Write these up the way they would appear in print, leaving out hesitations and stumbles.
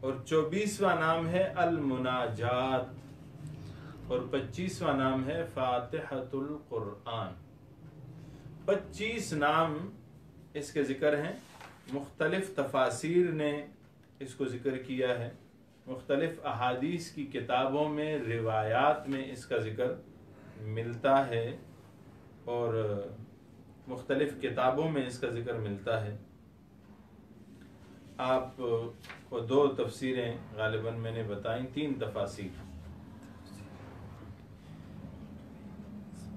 اور 24واں نام ہے المناجات، اور 25واں نام ہے فاتحۃ القرآن۔ 25 نام اس کے ذکر ہیں، مختلف تفاسیر نے اس کو ذکر کیا ہے، مختلف احادیث کی کتابوں میں روایات میں اس کا ذکر ملتا ہے، اور مختلف کتابوں میں اس کا ذکر ملتا ہے۔ آپ کو 2 تفسیریں غالباً میں نے بتائیں، 3 تفاسیر۔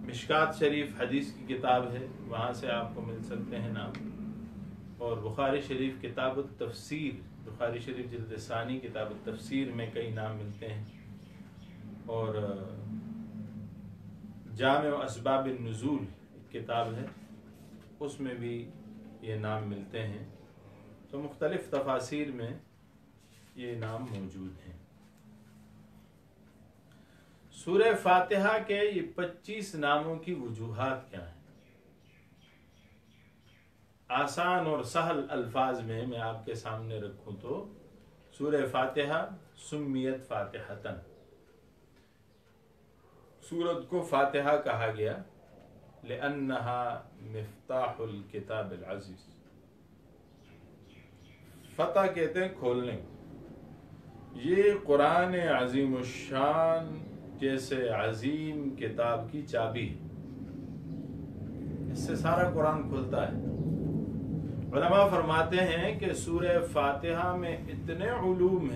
مشکات شریف حدیث کی کتاب ہے، وہاں سے آپ کو مل سکتے ہیں نام، اور بخاری شریف کتاب التفسیر، بخاری شریف جلد ثانی کتاب التفسیر میں کئی نام ملتے ہیں، اور جامع اسباب النزول ایک کتاب ہے، اس میں بھی یہ نام ملتے ہیں۔ تو مختلف تفاسیر میں یہ نام موجود ہیں۔ سورہ فاتحہ کے یہ 25 ناموں کی وجوہات کیا ہیں؟ آسان اور سہل الفاظ میں آپ کے سامنے رکھوں تو سورہ فاتحہ سمیت فاتحتن، سورت کو فاتحہ کہا گیا لأنہا مفتاح الکتاب العزیز، فتح کہتے ہیں کھولنے، یہ قرآن عظیم الشان جیسے عظیم کتاب کی چابی ہے، اس سے سارا قرآن کھلتا ہے۔ علماء فرماتے ہیں کہ سورہ فاتحہ میں اتنے علوم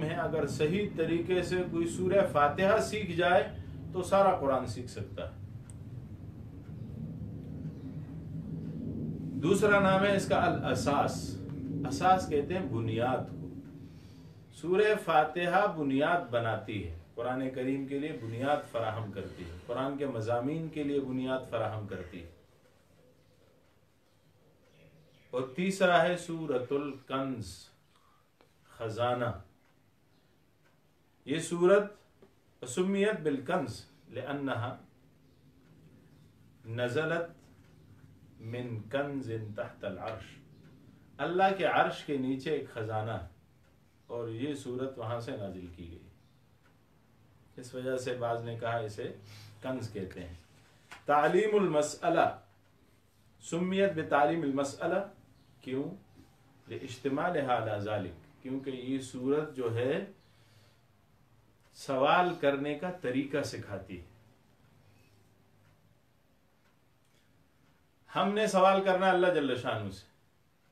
ہیں، اگر صحیح طریقے سے کوئی سورہ فاتحہ سیکھ جائے تو سارا قرآن سیکھ سکتا ہے۔ دوسرا نام ہے اس کا الاساس، اساس کہتے ہیں بنیاد کو، سورہ فاتحہ بنیاد بناتی ہے، قرآن کریم کے لیے بنیاد فراہم کرتی ہے، قرآن کے مضامین کے لیے بنیاد فراہم کرتی ہے۔ اور تیسرا ہے سورۃ الکنز، خزانہ، یہ سورت سمیت بالکنز لأنہا نزلت من کنز تحت العرش، اللہ کے عرش کے نیچے ایک خزانہ ہے، اور یہ سورت وہاں سے نازل کی گئی، اس وجہ سے بعض نے کہا اسے کنز کہتے ہیں۔ تعلیم المسئلہ سمیت بتعلیم المسئلہ، کیوں؟ لاجتماعها علی ذلک، کیونکہ یہ سورت جو ہے سوال کرنے کا طریقہ سکھاتی ہے۔ ہم نے سوال کرنا اللہ جل شانہ سے،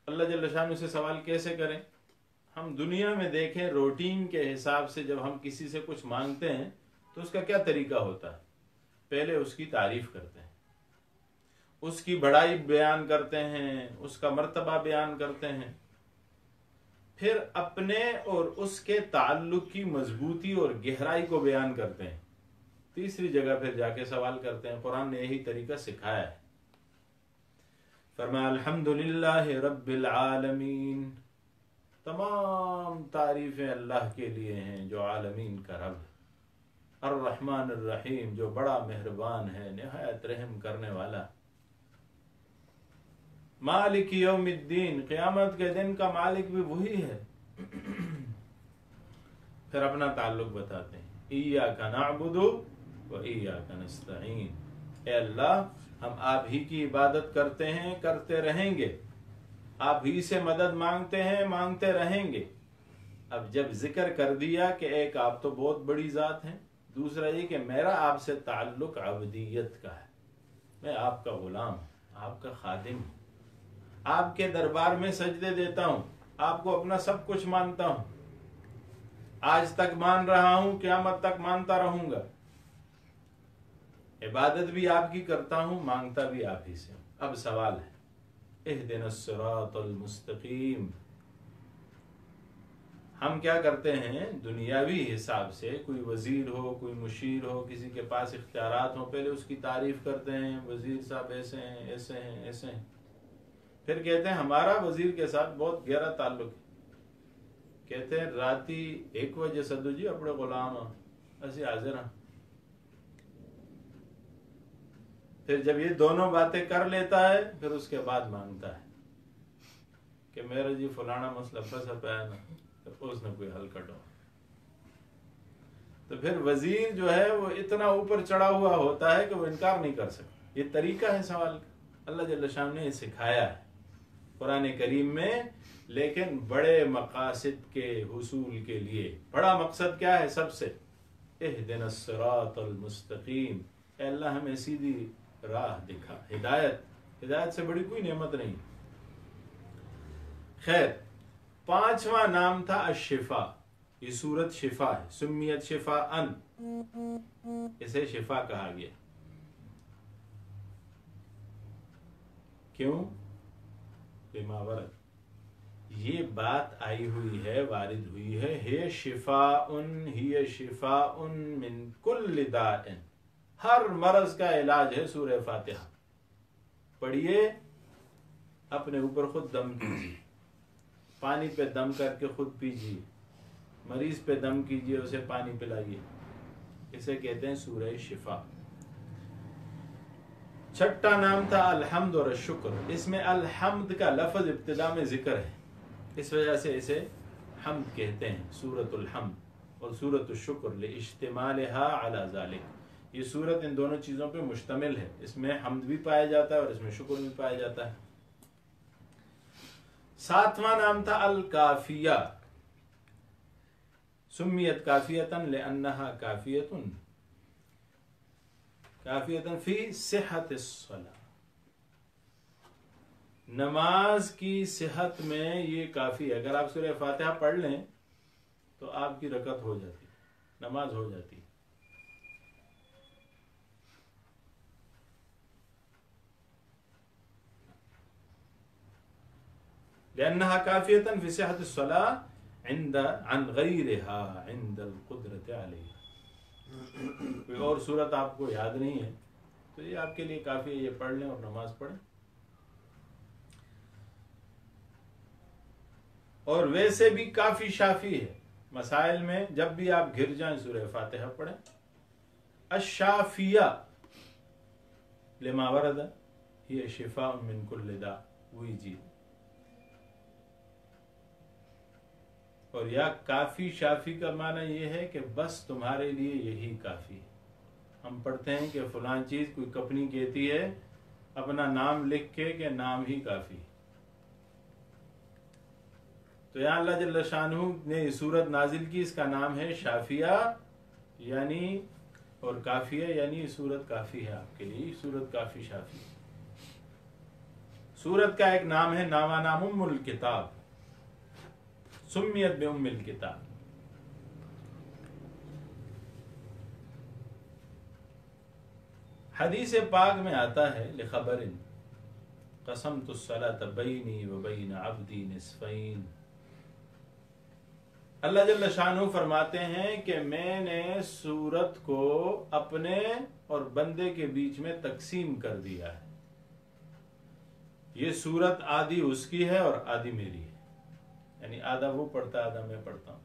اللہ جل شانہ سے سوال کیسے کریں؟ ہم دنیا میں دیکھیں روٹین کے حساب سے جب ہم کسی سے کچھ مانگتے ہیں تو اس کا کیا طریقہ ہوتا ہے؟ پہلے اس کی تعریف کرتے ہیں، اس کی بڑائی بیان کرتے ہیں، اس کا مرتبہ بیان کرتے ہیں، پھر اپنے اور اس کے تعلق کی مضبوطی اور گہرائی کو بیان کرتے ہیں، تیسری جگہ پھر جا کے سوال کرتے ہیں۔ قرآن نے یہی طریقہ سکھایا ہے۔ فرمایا الحمدللہ رب العالمین، تمام تعریفیں اللہ کے لیے ہیں جو عالمین کا رب ہے، الرحمن الرحیم جو بڑا مہربان ہے، نہایت رحم کرنے والا، مالک یوم الدین قیامت کے دن کا مالک بھی وہی ہے۔ پھر اپنا تعلق بتاتے ہیں، ایاک نعبد و ایاک نستعین، اے اللہ ہم آپ ہی کی عبادت کرتے ہیں، کرتے رہیں گے، آپ ہی سے مدد مانگتے ہیں، مانگتے رہیں گے۔ اب جب ذکر کر دیا کہ ایک آپ تو بہت بڑی ذات ہیں، دوسرا یہ کہ میرا آپ سے تعلق عبدیت کا ہے، میں آپ کا غلام ہوں، آپ کا خادم ہوں، آپ کے دربار میں سجدے دیتا ہوں، آپ کو اپنا سب کچھ مانتا ہوں، آج تک مان رہا ہوں، قیامت تک مانتا رہوں گا، عبادت بھی آپ کی کرتا ہوں، مانگتا بھی آپ ہی سے ہوں۔ اب سوال ہے اہدنا الصراط المستقیم، ہم کیا کرتے ہیں دنیاوی حساب سے، کوئی وزیر ہو، کوئی مشیر ہو، کسی کے پاس اختیارات ہوں، پہلے اس کی تعریف کرتے ہیں، وزیر صاحب ایسے ہیں، ایسے ہیں، ایسے ہیں، پھر کہتے ہیں ہمارا وزیر کے ساتھ بہت گہرا تعلق ہے، کہتے ہیں راتی 1 بجے سدو جی اپنے غلام ایسے حاضر ہیں۔ پھر جب یہ دونوں باتیں کر لیتا ہے پھر اس کے بعد مانگتا ہے کہ میرا جی فلانا مسئلہ پھنسا پایا نا، تو اس نے کوئی حل کٹو. تو پھر وزیر جو ہے وہ اتنا اوپر چڑھا ہوا ہوتا ہے کہ وہ انکار نہیں کر سکتا. یہ طریقہ ہے سوال کا، اللہ جل شان نے یہ سکھایا ہے قرآن کریم میں، لیکن بڑے مقاصد کے حصول کے لیے. بڑا مقصد کیا ہے؟ سب سے اہدنا الصراط المستقیم، اے اللہ ہمیں سیدھی راہ دکھا. ہدایت سے بڑی کوئی نعمت نہیں. خیر، 5واں نام تھا الشفا. یہ سورت شفا ہے، سمیت شفا ان، اسے شفا کہا گیا. کیوں؟ لما ورد، یہ بات آئی ہوئی ہے، وارد ہوئی ہے، ہے شفاء من کل داء، ہر مرض کا علاج ہے سورہ فاتحہ. پڑھیے، اپنے اوپر خود دم کیجیے، پانی پہ دم کر کے خود پیجیے، مریض پہ دم کیجیے، اسے پانی پلائیے. اسے کہتے ہیں سورہ شفا. 6واں نام تھا الحمد اور الشکر. اس میں الحمد کا لفظ ابتدا میں ذکر ہے، اس وجہ سے اسے حمد کہتے ہیں، سورۃ الحمد. اور سورۃ الشکر لاشتمالها علی ذلک، یہ سورت ان دونوں چیزوں پہ مشتمل ہے. اس میں حمد بھی پایا جاتا ہے اور اس میں شکر بھی پایا جاتا ہے. 7واں نام تھا الکافیہ. سمیت کافیۃ لانها کافیۃ فی صحت الصلاۃ، نماز کی صحت میں یہ کافی ہے. اگر آپ سورہ فاتحہ پڑھ لیں تو آپ کی رکعت ہو جاتی، نماز ہو جاتی. لأنها كافية في صحة الصلاة عن غيرها عند القدرة عليها. کوئی اور صورت آپ کو یاد نہیں ہے تو یہ آپ کے لیے کافی ہے، یہ پڑھ لیں اور نماز پڑھیں. اور ویسے بھی کافی شافی ہے، مسائل میں جب بھی آپ گر جائیں سورہ فاتحہ پڑھیں. الشافیہ لما ورد ہی شفاء من کل داء، وہی چیز. اور یا کافی شافی کا معنی یہ ہے کہ بس تمہارے لیے یہی کافی ہے. ہم پڑھتے ہیں کہ فلاں چیز کوئی کمپنی کہتی ہے اپنا نام لکھ کے کہ نام ہی کافی. تو یہاں اللہ جل شانہ نے یہ سورت نازل کی، اس کا نام ہے شافیہ یعنی، اور کافیہ یعنی یہ سورت کافی ہے آپ کے لیے، سورت کافی شافی. سورت کا ایک نام ہے نام ام الکتاب، سمیت بام الکتاب. حدیث پاک میں آتا ہے لخبر قسمت الصلاۃ بینی و بین عبدی نصفین. اللہ جل شانہ فرماتے ہیں کہ میں نے سورت کو اپنے اور بندے کے بیچ میں تقسیم کر دیا ہے. یہ سورت آدھی اس کی ہے اور آدھی میری ہے، یعنی آدھا وہ پڑھتا ہے آدھا میں پڑھتا ہوں.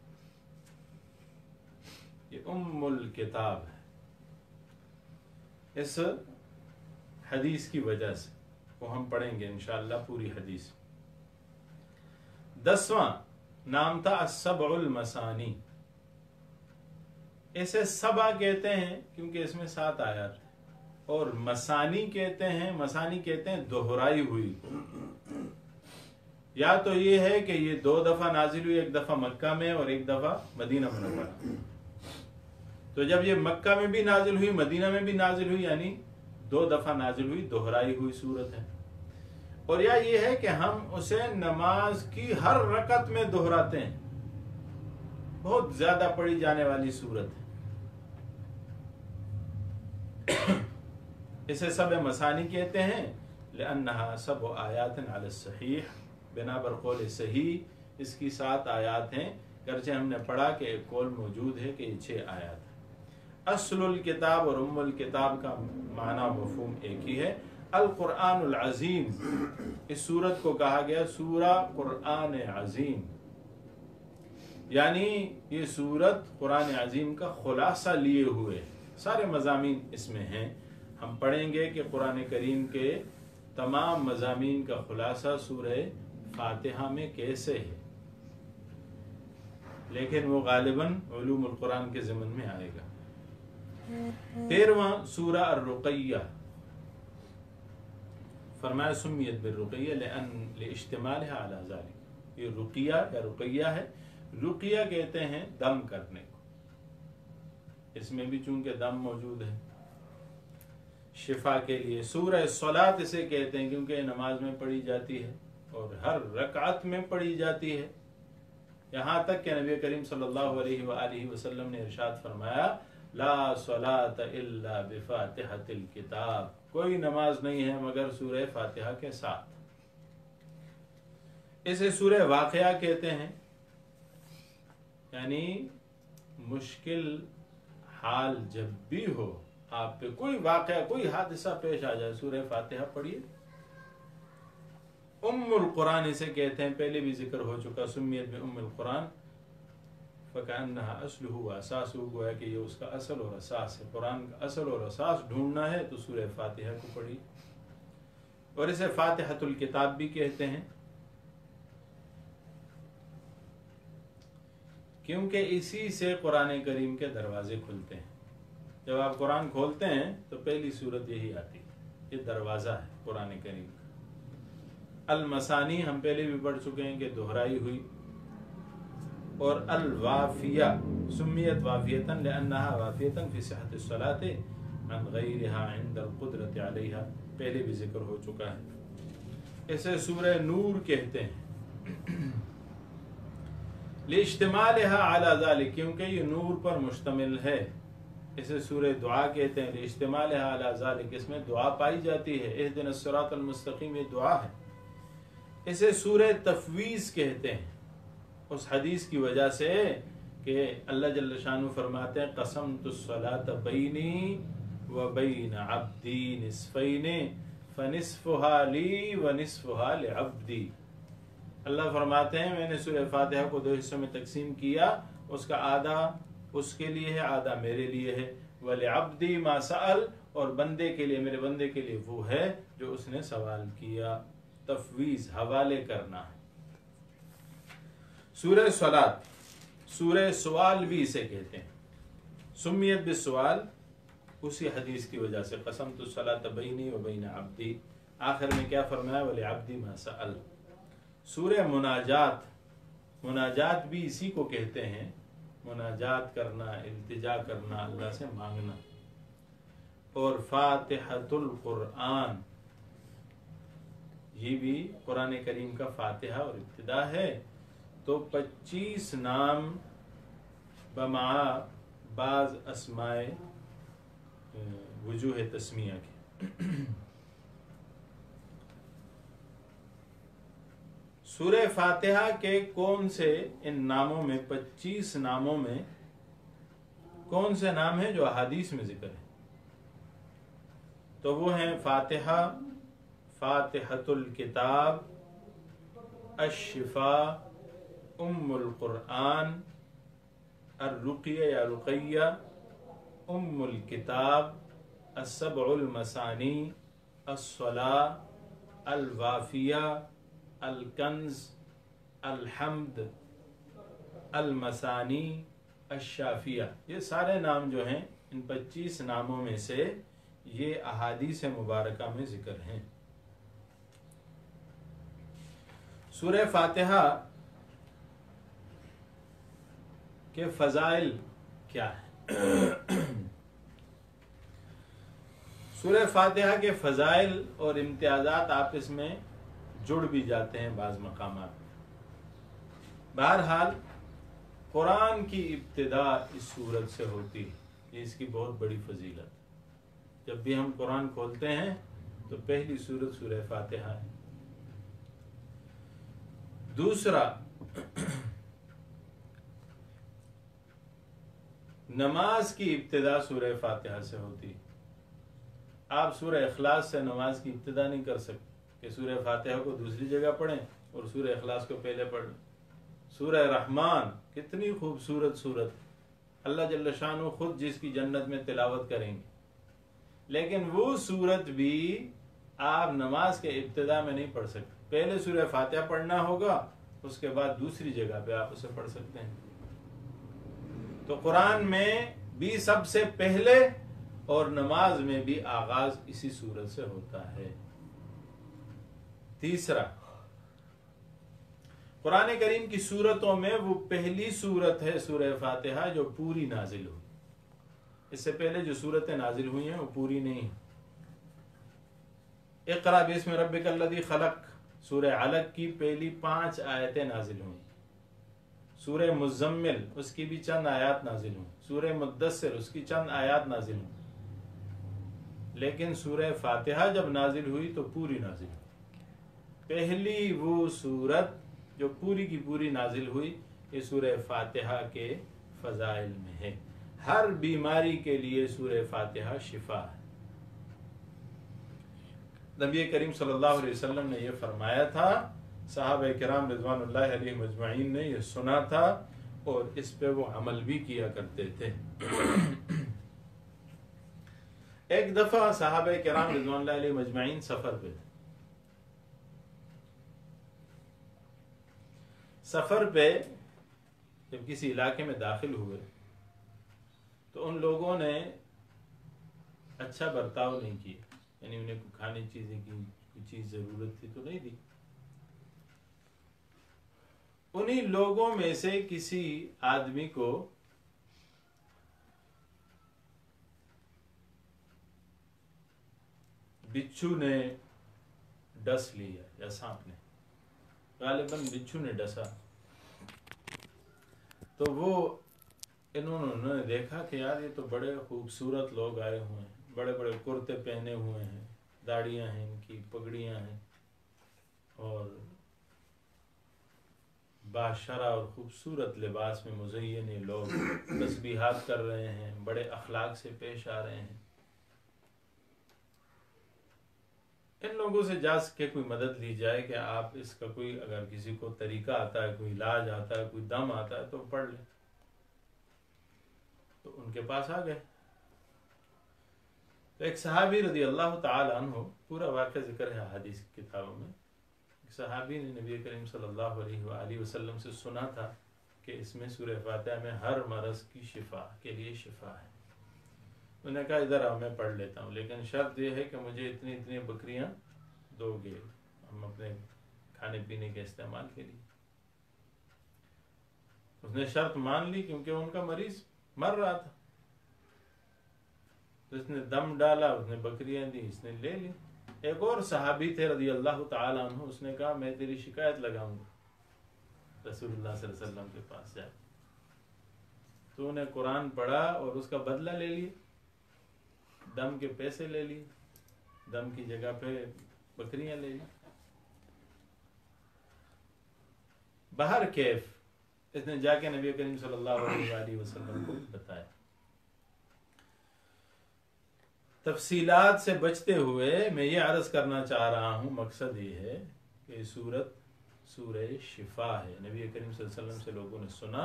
یہ ام الکتاب ہے اس حدیث کی وجہ سے، وہ ہم پڑھیں گے انشاءاللہ پوری حدیث. 10واں نام تھا السبع المثانی. اسے سبع کہتے ہیں کیونکہ اس میں 7 آیات ہیں، اور مثانی کہتے ہیں دہرائی ہوئی. یا تو یہ ہے کہ یہ 2 دفعہ نازل ہوئی، ایک دفعہ مکہ میں اور ایک دفعہ مدینہ منورہ. تو جب یہ مکہ میں بھی نازل ہوئی، مدینہ میں بھی نازل ہوئی، یعنی 2 دفعہ نازل ہوئی، دہرائی ہوئی صورت ہے. اور یا یہ ہے کہ ہم اسے نماز کی ہر رکعت میں دہراتے ہیں، بہت زیادہ پڑھی جانے والی صورت ہے. اسے سبع مثانی کہتے ہیں لأنها 7 آیات علی الصحیح، بنا پر قول صحیح اس کی 7 آیات ہیں، گرچہ ہم نے پڑھا کہ ایک قول موجود ہے کہ یہ 6 آیات ہیں. اصل الکتاب اور ام الکتاب کا معنی مفہوم ایک ہی ہے. القرآن العظیم، اس سورت کو کہا گیا سورہ قرآن عظیم، یعنی یہ سورت قرآن عظیم کا خلاصہ لیے ہوئے، سارے مضامین اس میں ہیں. ہم پڑھیں گے کہ قرآن کریم کے تمام مضامین کا خلاصہ سورہ فاتحہ میں کیسے ہے. لیکن وہ غالباً علوم القرآن کے ضمن میں آئے گا۔ 13واں سورہ الرقیہ، فرمایا سمیت بالرقیہ لاشتمالها علی ذلک، یہ رقیہ یا رقیہ ہے، رقیہ کہتے ہیں دم کرنے کو، اس میں بھی چونکہ دم موجود ہے شفا کے لیے۔ سورہ صلاۃ اسے کہتے ہیں کیونکہ نماز میں پڑھی جاتی ہے اور ہر رکعت میں پڑھی جاتی ہے، یہاں تک کہ نبی کریم صلی اللہ علیہ وآلہ وسلم نے ارشاد فرمایا لا صلاۃ الا بفاتحۃ الکتاب، کوئی نماز نہیں ہے مگر سورہ فاتحہ کے ساتھ۔ اسے سورہ واقعہ کہتے ہیں، یعنی مشکل حال جب بھی ہو، آپ پہ کوئی واقعہ کوئی حادثہ پیش آ جائے، سورہ فاتحہ پڑھیے۔ ام القرآن اسے کہتے ہیں، پہلے بھی ذکر ہو چکا، سمیت بام القرآن فکأنہا اصلہ و اساسہ، گویا کہ یہ اس کا اصل اور اساس ہے، قرآن کا اصل اور اساس ڈھونڈنا ہے تو سورہ فاتحہ کو پڑھی۔ اور اسے فاتحۃ الکتاب بھی کہتے ہیں کیونکہ اسی سے قرآن کریم کے دروازے کھلتے ہیں۔ جب آپ قرآن کھولتے ہیں تو پہلی صورت یہی آتی ہے، یہ دروازہ ہے قرآن کریم کا۔ المثانی ہم پہلے بھی پڑھ چکے ہیں کہ دہرائی ہوئی، اور الوافیہ سمیت وافیتاً لأنہا وافیتاً فی صحت الصلاۃ عن غیرہا عند القدرۃ علیہا، پہلے بھی ذکر ہو چکا ہے۔ اسے سورہ نور کہتے ہیں لاجتمالہا علی ذلک، کیونکہ یہ نور پر مشتمل ہے۔ اسے سورہ دعا کہتے ہیں لاجتمالہا علی ذلک، اس میں دعا پائی جاتی ہے، اہدنا الصراط المستقیم، یہ دعا ہے۔ اسے سورہ تفویض کہتے ہیں اس حدیث کی وجہ سے کہ اللہ جل شانہ فرماتے ہیں قسمت الصلاۃ بینی و بین عبدی نصفین فنصفها لی ونصفها لعبدی، اللہ فرماتے ہیں میں نے سورہ فاتحہ کو 2 حصوں میں تقسیم کیا، اس کا آدھا اس کے لیے ہے، آدھا میرے لیے ہے، ولعبدی ما سأل، اور بندے کے لیے، میرے بندے کے لیے وہ ہے جو اس نے سوال کیا۔ تفویض حوالے کرنا ہے۔ سورہ صلاۃ، سورہ سوال بھی اسے کہتے ہیں، سمیت بالسوال اسی حدیث کی وجہ سے، قسمت الصلاۃ بینی و بین عبدی، آخر میں کیا فرمایا ولعبدی ما سأل۔ سورہ مناجات، مناجات بھی اسی کو کہتے ہیں، مناجات کرنا، التجا کرنا، اللہ سے مانگنا۔ اور فاتحۃ القرآن، یہ بھی قرآن کریم کا فاتحہ اور ابتدا ہے، تو 25 نام بمع بعض اسماء وجوہ تسمیہ کے۔ سورہ فاتحہ کے کون سے ان ناموں میں، 25 ناموں میں کون سے نام ہیں جو احادیث میں ذکر ہیں؟ تو وہ ہیں فاتحہ، فاتحۃ الکتاب، الشفا، ام القرآن، الرقیہ یا رقیہ، ام الکتاب، السبع المثانی، الصلاۃ، الوافیہ، الکنز، الحمد، المثانی، الشافیہ۔ یہ سارے نام جو ہیں ان 25 ناموں میں سے یہ احادیث مبارکہ میں ذکر ہیں۔ سورہ فاتحہ کے فضائل کیا ہیں؟ سورہ فاتحہ کے فضائل اور امتیازات آپس میں جڑ بھی جاتے ہیں بعض مقامات میں۔ بہرحال قرآن کی ابتدا اس سورت سے ہوتی ہے، یہ اس کی بہت بڑی فضیلت۔ جب بھی ہم قرآن کھولتے ہیں تو پہلی سورت سورہ فاتحہ ہے۔ دوسرا، نماز کی ابتدا سورہ فاتحہ سے ہوتی ہے۔ آپ سورہ اخلاص سے نماز کی ابتدا نہیں کر سکتے کہ سورہ فاتحہ کو دوسری جگہ پڑھیں اور سورہ اخلاص کو پہلے پڑھ لیں۔ سورہ رحمان کتنی خوبصورت سورت، اللہ جل شانہ خود جس کی جنت میں تلاوت کریں گے، لیکن وہ سورت بھی آپ نماز کے ابتدا میں نہیں پڑھ سکتے، پہلے سورہ فاتحہ پڑھنا ہوگا، اس کے بعد دوسری جگہ پہ آپ اسے پڑھ سکتے ہیں۔ تو قرآن میں بھی سب سے پہلے اور نماز میں بھی آغاز اسی سورت سے ہوتا ہے۔ تیسرا، قرآن کریم کی سورتوں میں وہ پہلی سورت ہے سورہ فاتحہ جو پوری نازل ہوئی۔ اس سے پہلے جو سورتیں نازل ہوئی ہیں وہ پوری نہیں ہیں۔ اقرأ باسم ربک الذی خلق سورہ علق کی پہلی 5 آیتیں نازل ہوئیں۔ سورہ مزمل اس کی بھی چند آیات نازل ہوئیں۔ سورہ مدثر اس کی چند آیات نازل ہوئیں۔ لیکن سورہ فاتحہ جب نازل ہوئی تو پوری نازل ہوئی۔ پہلی وہ سورت جو پوری کی پوری نازل ہوئی یہ سورہ فاتحہ کے فضائل میں ہے۔ ہر بیماری کے لیے سورہ فاتحہ شفا ہے۔ نبی کریم صلی اللہ علیہ وسلم نے یہ فرمایا تھا، صحابہ کرام رضوان اللہ علیہم اجمعین نے یہ سنا تھا اور اس پہ وہ عمل بھی کیا کرتے تھے۔ ایک دفعہ صحابہ کرام رضوان اللہ علیہم اجمعین سفر پہ تھے۔ سفر پہ جب کسی علاقے میں داخل ہوئے تو ان لوگوں نے اچھا برتاؤ نہیں کیا، یعنی انہیں کھانے چیزیں کی کوئی چیز ضرورت تھی تو نہیں دی۔ انہی لوگوں میں سے کسی آدمی کو بچھو نے ڈس لیا یا سانپ نے، غالباً بچھو نے ڈسا، تو وہ انہوں نے دیکھا کہ یار یہ تو بڑے خوبصورت لوگ آئے ہوئے ہیں، بڑے بڑے کرتے پہنے ہوئے ہیں، داڑیاں ہیں ان کی، پگڑیاں ہیں، اور باشرہ اور خوبصورت لباس میں مزین یہ لوگ تسبیحات کر رہے ہیں، بڑے اخلاق سے پیش آ رہے ہیں۔ ان لوگوں سے جا سکے کوئی مدد لی جائے کہ آپ اس کا کوئی اگر کسی کو طریقہ آتا ہے، کوئی علاج آتا ہے، کوئی دم آتا ہے تو پڑھ لیں۔ تو ان کے پاس آ گئے تو ایک صحابی رضی اللہ تعالی عنہ، پورا واقعہ ذکر ہے حدیث کی کتابوں میں، ایک صحابی نے نبی کریم صلی اللہ علیہ وآلہ وسلم سے سنا تھا کہ اس میں سورہ فاتحہ میں ہر مرض کی شفا کے لیے شفا ہے۔ انہوں نے کہا ادھر آؤ میں پڑھ لیتا ہوں، لیکن شرط یہ ہے کہ مجھے اتنی بکریاں دو گے ہم اپنے کھانے پینے کے استعمال کے لیے۔ اس نے شرط مان لی کیونکہ ان کا مریض مر رہا تھا، تو اس نے دم ڈالا، اس نے بکریاں دی، اس نے لے لی۔ ایک اور صحابی تھے رضی اللہ تعالی عنہ، اس نے کہا میں تیری شکایت لگاؤں گا رسول اللہ صلی اللہ علیہ وسلم کے پاس جائے۔ تو انہیں قرآن پڑھا اور اس کا بدلہ لے لیا، دم کے پیسے لے لیے، دم کی جگہ پہ بکریاں لے لی۔ بہر کیف اس نے جا کے نبی کریم صلی اللہ علیہ وآلہ وسلم کو بتایا۔ تفصیلات سے بچتے ہوئے میں یہ عرض کرنا چاہ رہا ہوں، مقصد یہ ہے کہ سورت سورہ شفا ہے۔ نبی کریم صلی اللہ علیہ وسلم سے لوگوں نے سنا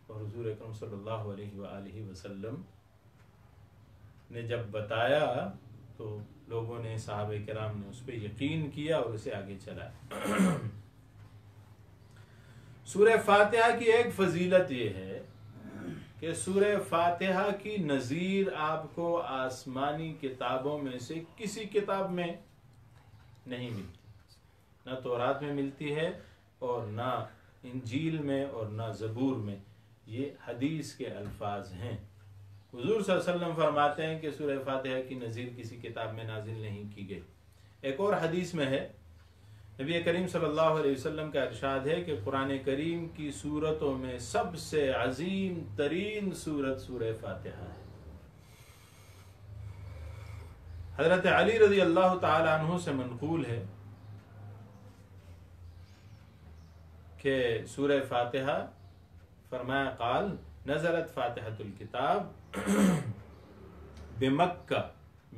اور حضور اکرم صلی اللہ علیہ وآلہ وسلم نے جب بتایا تو لوگوں نے، صحابہ کرام نے اس پہ یقین کیا اور اسے آگے چلایا۔ سورہ فاتحہ کی ایک فضیلت یہ ہے کہ سورہ فاتحہ کی نظیر آپ کو آسمانی کتابوں میں سے کسی کتاب میں نہیں ملتی، نہ تورات میں ملتی ہے اور نہ انجیل میں اور نہ زبور میں۔ یہ حدیث کے الفاظ ہیں۔ حضور صلی اللہ علیہ وسلم فرماتے ہیں کہ سورہ فاتحہ کی نظیر کسی کتاب میں نازل نہیں کی گئی۔ ایک اور حدیث میں ہے، نبی کریم صلی اللہ علیہ وسلم کا ارشاد ہے کہ قرآن کریم کی سورتوں میں سب سے عظیم ترین سورت سورہ فاتحہ ہے۔ حضرت علی رضی اللہ تعالی عنہ سے منقول ہے کہ سورہ فاتحہ فرمایا قال نزلت فاتحۃ الکتاب بمکہ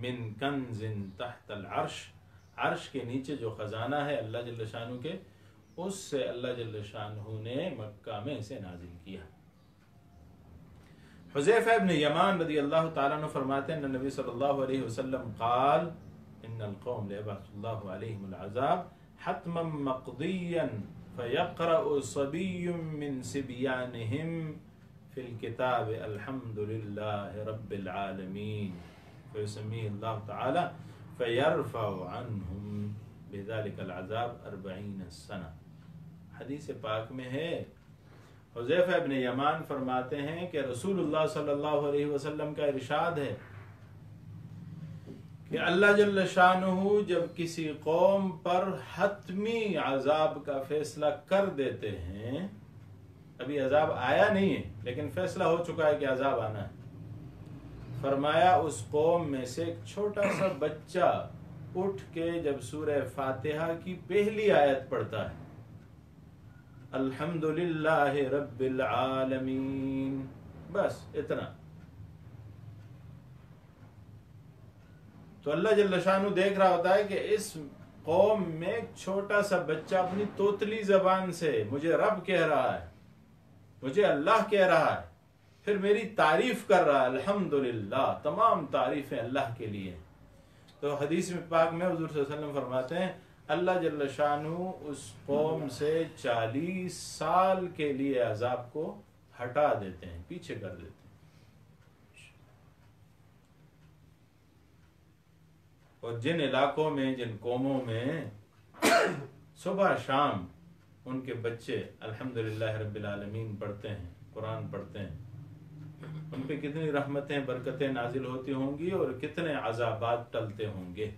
من کنز تحت العرش، عرش کے نیچے جو خزانہ ہے اللہ جل شانہ کے، اس سے اللہ جل شانہ نے مکہ میں اسے نازل کیا۔ حذیفہ ابن یمان رضی اللہ تعالیٰ عنہ فرماتے ہیں نبی صلی اللہ علیہ وسلم قال ان القوم لیبعث اللہ علیہم العذاب حتما مقضیا فیقرأ صبی من صبیانہم فی الکتاب الحمد للہ رب العالمین فیسمیہ اللہ تعالی فیرفع عنہم بذلک العذاب 40 سنہ. حدیث پاک میں ہے، حذیفہ ابن یمان فرماتے ہیں کہ رسول اللہ صلی اللہ علیہ وسلم کا ارشاد ہے کہ اللہ جل شانہ جب کسی قوم پر حتمی عذاب کا فیصلہ کر دیتے ہیں، ابھی عذاب آیا نہیں ہے لیکن فیصلہ ہو چکا ہے کہ عذاب آنا ہے، فرمایا اس قوم میں سے ایک چھوٹا سا بچہ اٹھ کے جب سورہ فاتحہ کی پہلی آیت پڑھتا ہے، الحمدللہ رب العالمین، بس اتنا، تو اللہ جل شانہ دیکھ رہا ہوتا ہے کہ اس قوم میں ایک چھوٹا سا بچہ اپنی توتلی زبان سے مجھے رب کہہ رہا ہے، مجھے اللہ کہہ رہا ہے، پھر میری تعریف کر رہا ہے، الحمدللہ، تمام تعریفیں اللہ کے لیے. تو حدیث میں پاک میں حضور صلی اللہ علیہ وسلم فرماتے ہیں اللہ جل شانہ اس قوم سے 40 سال کے لیے عذاب کو ہٹا دیتے ہیں، پیچھے کر دیتے ہیں. اور جن علاقوں میں، جن قوموں میں صبح شام ان کے بچے الحمدللہ رب العالمین پڑھتے ہیں، قرآن پڑھتے ہیں، ان پہ کتنی رحمتیں برکتیں نازل ہوتی ہوں گی اور کتنے عذابات ٹلتے ہوں گے.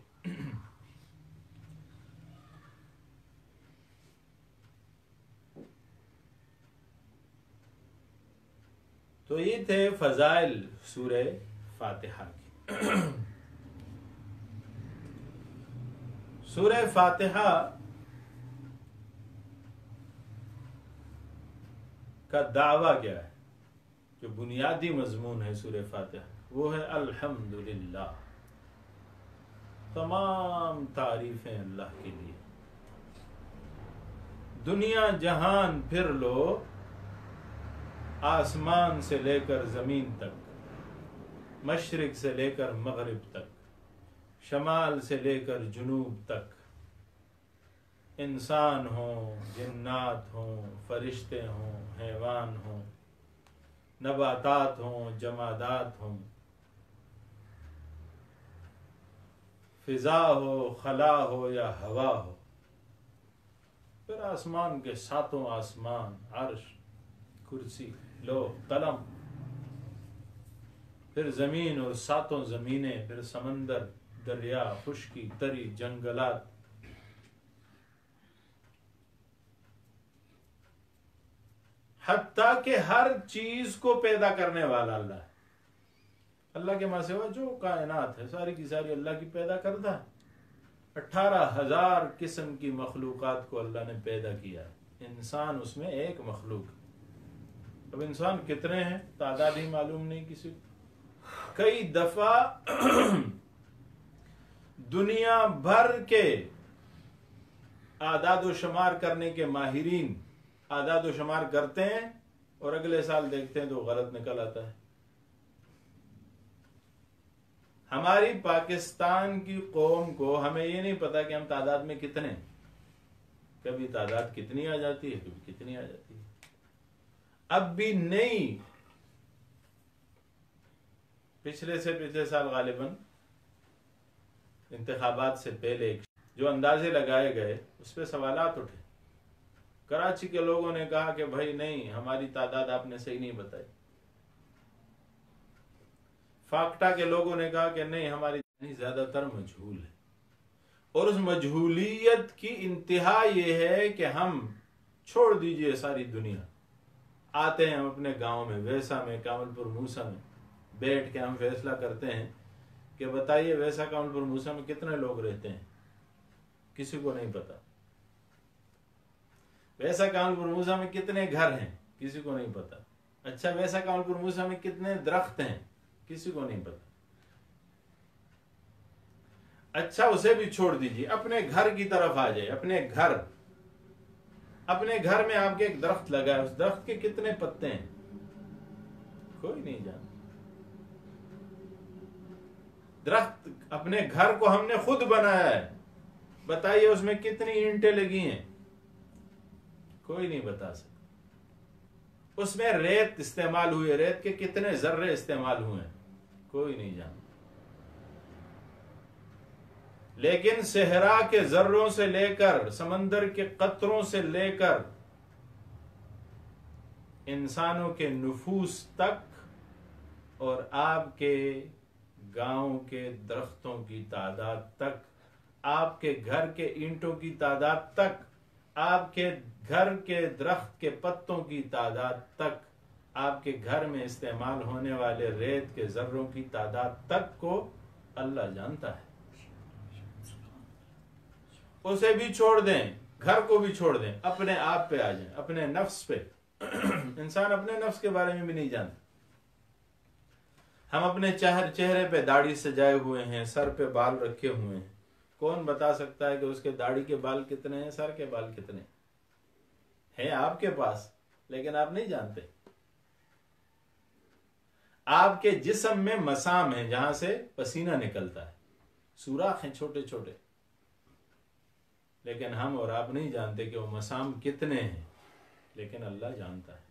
تو یہ تھے فضائل سورہ فاتحہ کی. سورہ فاتحہ کا دعویٰ کیا ہے؟ جو بنیادی مضمون ہے سورہ فاتحہ وہ ہے الحمدللہ، تمام تعریفیں اللہ کے لیے. دنیا جہان پھر لو، آسمان سے لے کر زمین تک، مشرق سے لے کر مغرب تک، شمال سے لے کر جنوب تک، انسان ہوں، جنات ہوں، فرشتے ہوں، حیوان ہوں، نباتات ہوں، جمادات ہوں، فضا ہو، خلا ہو یا ہوا ہو، پھر آسمان کے 7 آسمان، عرش، کرسی، لوح، قلم، پھر زمین اور 7 زمینیں، پھر سمندر، دریا، خشکی، تری، جنگلات، حتیٰ کہ ہر چیز کو پیدا کرنے والا اللہ ہے. اللہ کے ماں سوا جو کائنات ہے ساری کی ساری اللہ کی پیدا کردہ ہے. 18,000 قسم کی مخلوقات کو اللہ نے پیدا کیا ہے، انسان اس میں ایک مخلوق. اب انسان کتنے ہیں تعداد ہی معلوم نہیں کسی کو. کئی دفعہ دنیا بھر کے اعداد و شمار کرنے کے ماہرین اعداد و شمار کرتے ہیں اور اگلے سال دیکھتے ہیں تو غلط نکل آتا ہے. ہماری پاکستان کی قوم کو ہمیں یہ نہیں پتا کہ ہم تعداد میں کتنے، کبھی تعداد کتنی آ جاتی ہے کبھی کتنی آ جاتی ہے. اب بھی نہیں، پچھلے سال غالباً انتخابات سے پہلے جو اندازے لگائے گئے اس پہ سوالات اٹھے. کراچی کے لوگوں نے کہا کہ بھائی نہیں، ہماری تعداد آپ نے صحیح نہیں بتائی. فاکٹا کے لوگوں نے کہا کہ نہیں، ہماری زیادہ تر مجہول ہے. اور اس مجہولیت کی انتہا یہ ہے کہ ہم چھوڑ دیجئے ساری دنیا، آتے ہیں ہم اپنے گاؤں میں، ویسا میں، کامل پور موسیٰ میں بیٹھ کے ہم فیصلہ کرتے ہیں کہ بتائیے ویسا کامل پور موسیٰ میں کتنے لوگ رہتے ہیں، کسی کو نہیں پتا. ویسا کامل پور موسیٰ میں کتنے گھر ہیں، کسی کو نہیں پتا. اچھا ویسا کامل پور موسیٰ میں کتنے درخت ہیں، کسی کو نہیں پتا. اچھا اسے بھی چھوڑ دیجیے، اپنے گھر کی طرف آ جائے. اپنے گھر میں آپ کے ایک درخت لگا ہے، اس درخت کے کتنے پتے ہیں کوئی نہیں جانتا. درخت اپنے گھر کو ہم نے خود بنایا ہے، بتائیے اس میں کتنی اینٹیں لگی ہیں، کوئی نہیں بتا سکتا. اس میں ریت استعمال ہوئی، ریت کے کتنے ذرے استعمال ہوئے کوئی نہیں جانتا، لیکن صحرا کے ذروں سے لے کر سمندر کے قطروں سے لے کر انسانوں کے نفوس تک اور آپ کے گاؤں کے درختوں کی تعداد تک، آپ کے گھر کے اینٹوں کی تعداد تک، آپ کے گھر کے درخت کے پتوں کی تعداد تک، آپ کے گھر میں استعمال ہونے والے ریت کے ذروں کی تعداد تک کو اللہ جانتا ہے۔ اسے بھی چھوڑ دیں، گھر کو بھی چھوڑ دیں، اپنے آپ پہ آ جائیں، اپنے نفس پہ۔ انسان اپنے نفس کے بارے میں بھی نہیں جانتا۔ ہم اپنے چہرے پہ داڑھی سجائے ہوئے ہیں، سر پہ بال رکھے ہوئے ہیں، کون بتا سکتا ہے کہ اس کے داڑھی کے بال کتنے ہیں، سر کے بال کتنے ہیں آپ کے پاس، لیکن آپ نہیں جانتے۔ آپ کے جسم میں مسام ہیں جہاں سے پسینہ نکلتا ہے، سوراخ ہیں چھوٹے چھوٹے، لیکن ہم اور آپ نہیں جانتے کہ وہ مسام کتنے ہیں، لیکن اللہ جانتا ہے۔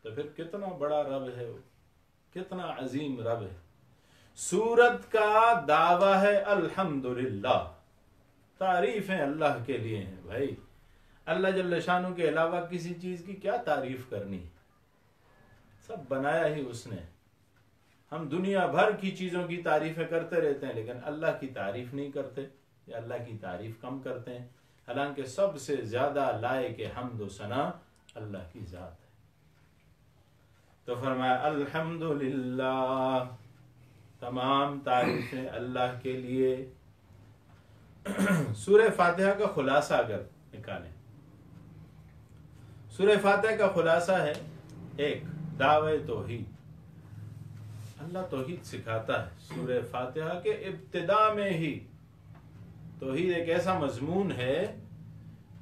تو پھر کتنا بڑا رب ہے وہ، کتنا عظیم رب ہے۔ سورت کا دعویٰ ہے الحمدللہ، تعریفیں اللہ کے لیے ہیں۔ بھائی اللہ جل شانہ کے علاوہ کسی چیز کی کیا تعریف کرنی، سب بنایا ہی اس نے۔ ہم دنیا بھر کی چیزوں کی تعریفیں کرتے رہتے ہیں، لیکن اللہ کی تعریف نہیں کرتے یا اللہ کی تعریف کم کرتے ہیں، حالانکہ سب سے زیادہ لائق حمد و ثنا اللہ کی ذات ہے۔ تو فرمایا الحمدللہ، تمام تعریفیں اللہ کے لیے۔ سورہ فاتحہ کا خلاصہ اگر نکالیں، سورہ فاتحہ کا خلاصہ ہے ایک دعوی توحید۔ اللہ توحید سکھاتا ہے سورہ فاتحہ کے ابتدا میں ہی۔ توحید ایک ایسا مضمون ہے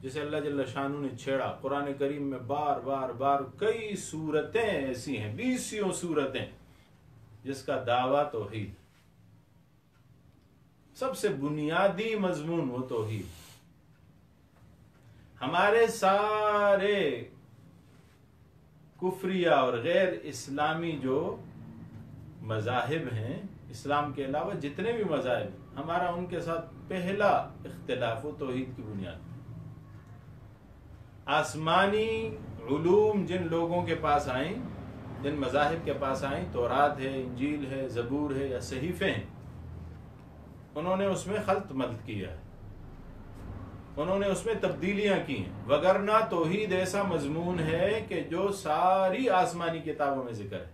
جسے اللہ جل شانہ نے چھیڑا قرآن کریم میں بار بار بار، کئی سورتیں ایسی ہیں، 20 سورتیں جس کا دعویٰ توحید، سب سے بنیادی مضمون وہ توحید۔ ہمارے سارے کفریہ اور غیر اسلامی جو مذاہب ہیں، اسلام کے علاوہ جتنے بھی مذاہب ہیں، ہمارا ان کے ساتھ پہلا اختلاف و توحید کی بنیاد۔ آسمانی علوم جن لوگوں کے پاس آئیں، جن مذاہب کے پاس آئیں، تورات ہے، انجیل ہے، زبور ہے یا صحیفے ہیں، انہوں نے اس میں خلط ملط کیا ہے، انہوں نے اس میں تبدیلیاں کی ہیں، وگرنہ توحید ایسا مضمون ہے کہ جو ساری آسمانی کتابوں میں ذکر ہے،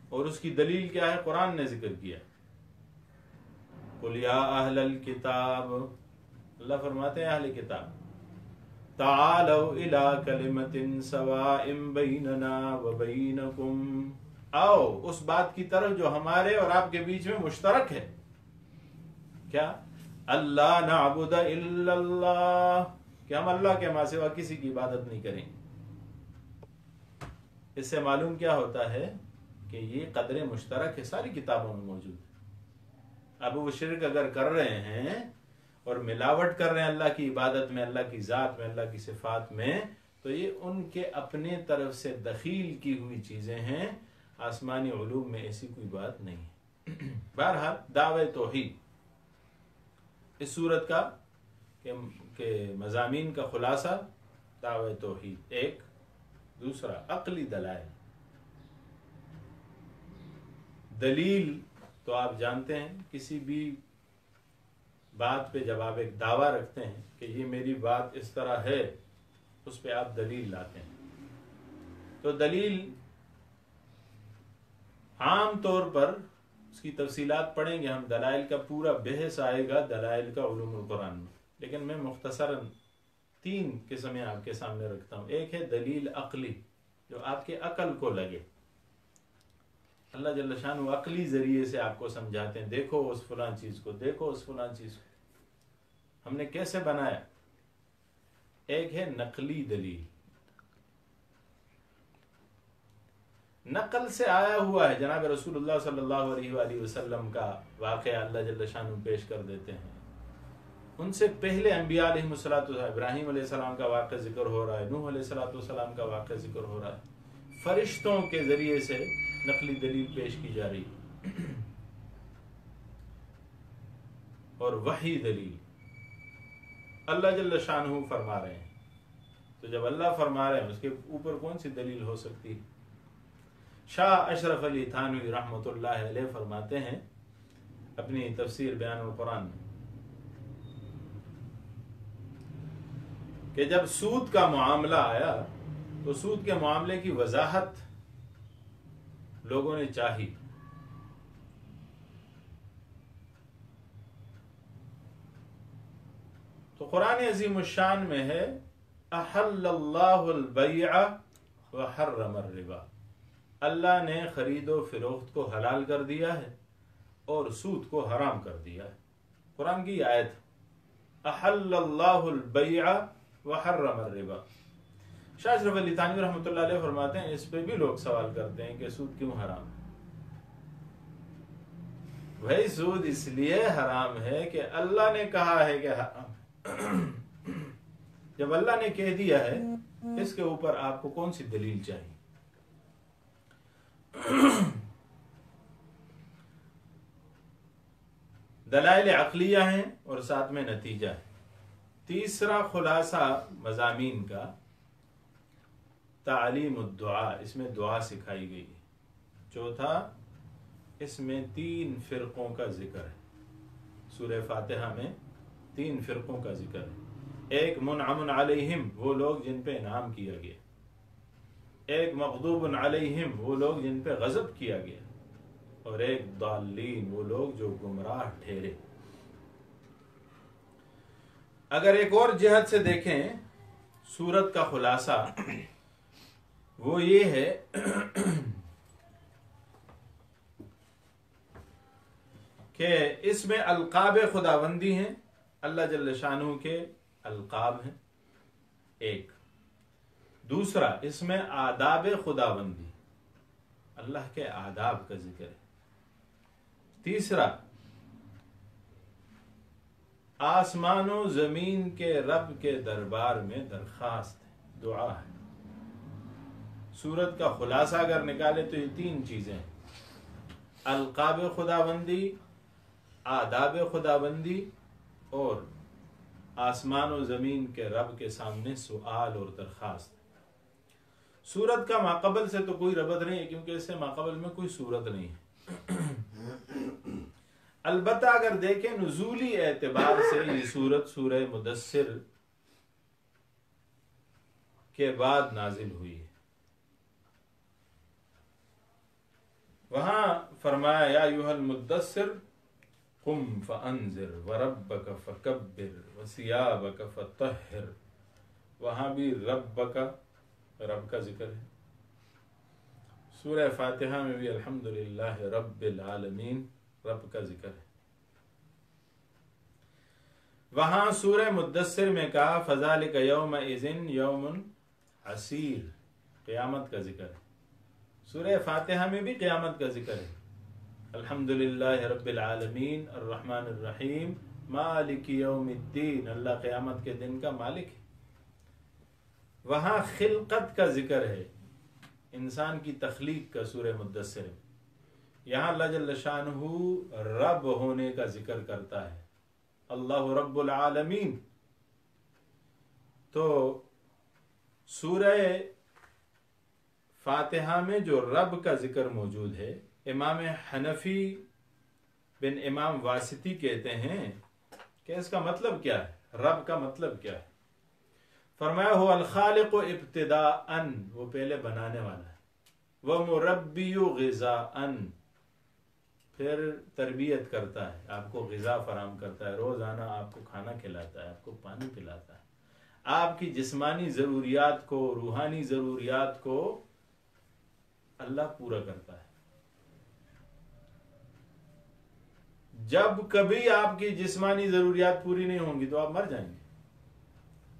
اور اس کی دلیل کیا ہے؟ قرآن نے ذکر کیا۔ قُلْ يَا أَهْلَ الْكِتَابِ، اللہ فرماتے ہیں اہل کتاب، تَعَالَوْا إِلَىٰ كَلِمَةٍ سَوَاءٍ بَيْنَنَا وَبَيْنَكُمْ، آؤ اس بات کی طرف جو ہمارے اور آپ کے بیچ میں مشترک ہے۔ کیا؟ اللہ نعبد الا اللہ، کہ ہم اللہ کے ماں سوا کسی کی عبادت نہیں کریں گے۔ اس سے معلوم کیا ہوتا ہے کہ یہ قدر مشترک ہے، ساری کتابوں میں موجود ہے۔ اب وہ شرک اگر کر رہے ہیں اور ملاوٹ کر رہے ہیں اللہ کی عبادت میں، اللہ کی ذات میں، اللہ کی صفات میں، تو یہ ان کے اپنے طرف سے دخیل کی ہوئی چیزیں ہیں، آسمانی علوم میں ایسی کوئی بات نہیں ہے۔ بہرحال دعوی توحید اس صورت کا کہ مضامین کا خلاصہ دعوی توحید ایک، دوسرا عقلی دلائل۔ دلیل تو آپ جانتے ہیں، کسی بھی بات پہ جب آپ ایک دعویٰ رکھتے ہیں کہ یہ میری بات اس طرح ہے، اس پہ آپ دلیل لاتے ہیں۔ تو دلیل عام طور پر اس کی تفصیلات پڑھیں گے ہم، دلائل کا پورا بحث آئے گا دلائل کا علوم القرآن میں، لیکن میں مختصراً 3 قسمیں آپ کے سامنے رکھتا ہوں۔ ایک ہے دلیل عقلی، جو آپ کے عقل کو لگے، اللہ جل شانہ عقلی ذریعے سے آپ کو سمجھاتے ہیں، دیکھو اس فلاں چیز کو، دیکھو اس فلاں چیز کو ہم نے کیسے بنایا۔ ایک ہے نقلی دلیل، نقل سے آیا ہوا ہے، جناب رسول اللہ صلی اللہ علیہ وآلہ وسلم کا واقعہ اللہ جل شانہ پیش کر دیتے ہیں، ان سے پہلے انبیاء علیہ الصلوۃ والسلام، ابراہیم علیہ السلام کا واقعہ ذکر ہو رہا ہے، نوح علیہ الصلوۃ والسلام کا واقعہ ذکر ہو رہا ہے، فرشتوں کے ذریعے سے نقلی دلیل پیش کی جا رہی ہے اور وحی دلیل اللہ جل شانہ فرما رہے ہیں. تو جب اللہ فرما رہے ہیں اس کے اوپر کون سی دلیل ہو سکتی؟ شاہ اشرف علی تھانوی رحمۃ اللہ علیہ فرماتے ہیں اپنی تفسیر بیان القرآن میں کہ جب سود کا معاملہ آیا تو سود کے معاملے کی وضاحت لوگوں نے چاہی. تو قرآن عظیم الشان میں ہے احل اللہ البیع وحرم الربا، اللہ نے خرید و فروخت کو حلال کر دیا ہے اور سود کو حرام کر دیا ہے. قرآن کی آیت احل اللہ البیع وحرم الربا. شاہ اشرف علی تھانوی رحمۃ اللہ علیہ فرماتے ہیں اس پہ بھی لوگ سوال کرتے ہیں کہ سود کیوں حرام ہے؟ بھائی سود اس لیے حرام ہے کہ اللہ نے کہا ہے کہ حرام. جب اللہ نے کہہ دیا ہے اس کے اوپر آپ کو کون سی دلیل چاہیے؟ دلائل عقلیہ ہیں اور ساتھ میں نتیجہ ہے. تیسرا خلاصہ مضامین کا تعلیم الدعاء، اس میں دعا سکھائی گئی ہے. چوتھا اس میں 3 فرقوں کا ذکر ہے. سورہ فاتحہ میں 3 فرقوں کا ذکر ہے. ایک منعم علیہم، وہ لوگ جن پہ انعام کیا گیا. ایک مغضوب علیہم، وہ لوگ جن پہ غضب کیا گیا. اور ایک ضالین، وہ لوگ جو گمراہ ٹھہرے. اگر ایک اور جہت سے دیکھیں سورت کا خلاصہ وہ یہ ہے کہ اس میں القاب خداوندی ہیں، اللہ جل شانہ کے القاب ہیں ایک. دوسرا اس میں آداب خداوندی، اللہ کے آداب کا ذکر ہے. تیسرا آسمان و زمین کے رب کے دربار میں درخواست ہے، دعا ہے. سورت کا خلاصہ اگر نکالے تو یہ 3 چیزیں ہیں: القاب خداوندی، آداب خداوندی اور آسمان و زمین کے رب کے سامنے سوال اور درخواست. سورت کا ماقبل سے تو کوئی ربط نہیں ہے کیونکہ اس سے ماقبل میں کوئی سورت نہیں ہے. البتہ اگر دیکھیں نزولی اعتبار سے یہ سورت سورہ مدثر کے بعد نازل ہوئی ہے. وہاں فرمایا یا ایھا المدثر قم فانذر وربک فکبر وثیابک فطہر. وہاں بھی رب کا ذکر ہے. سورہ فاتحہ میں بھی الحمدللہ رب العالمین، رب کا ذکر ہے. وہاں سورہ مدثر میں کہا فذالک یومئذ یوم عسیر، قیامت کا ذکر ہے. سورہ فاتحہ میں بھی قیامت کا ذکر ہے. الحمدللہ رب العالمین الرحمن الرحیم مالک یوم الدین، اللہ قیامت کے دن کا مالک ہے. وہاں خلقت کا ذکر ہے، انسان کی تخلیق کا سورہ مدثر میں. یہاں اللہ جل شانہ رب ہونے کا ذکر کرتا ہے، اللہ رب العالمین. تو سورہ فاتحہ میں جو رب کا ذکر موجود ہے، امام حنفی بن امام واسطی کہتے ہیں کہ اس کا مطلب کیا ہے، رب کا مطلب کیا ہے. فرمایا ہو الخالق ابتداءً، وہ پہلے بنانے والا ہے. وہ مربی غذاءً، پھر تربیت کرتا ہے، آپ کو غذا فراہم کرتا ہے، روزانہ آپ کو کھانا کھلاتا ہے، آپ کو پانی پلاتا ہے، آپ کی جسمانی ضروریات کو، روحانی ضروریات کو اللہ پورا کرتا ہے. جب کبھی آپ کی جسمانی ضروریات پوری نہیں ہوں گی تو آپ مر جائیں گے.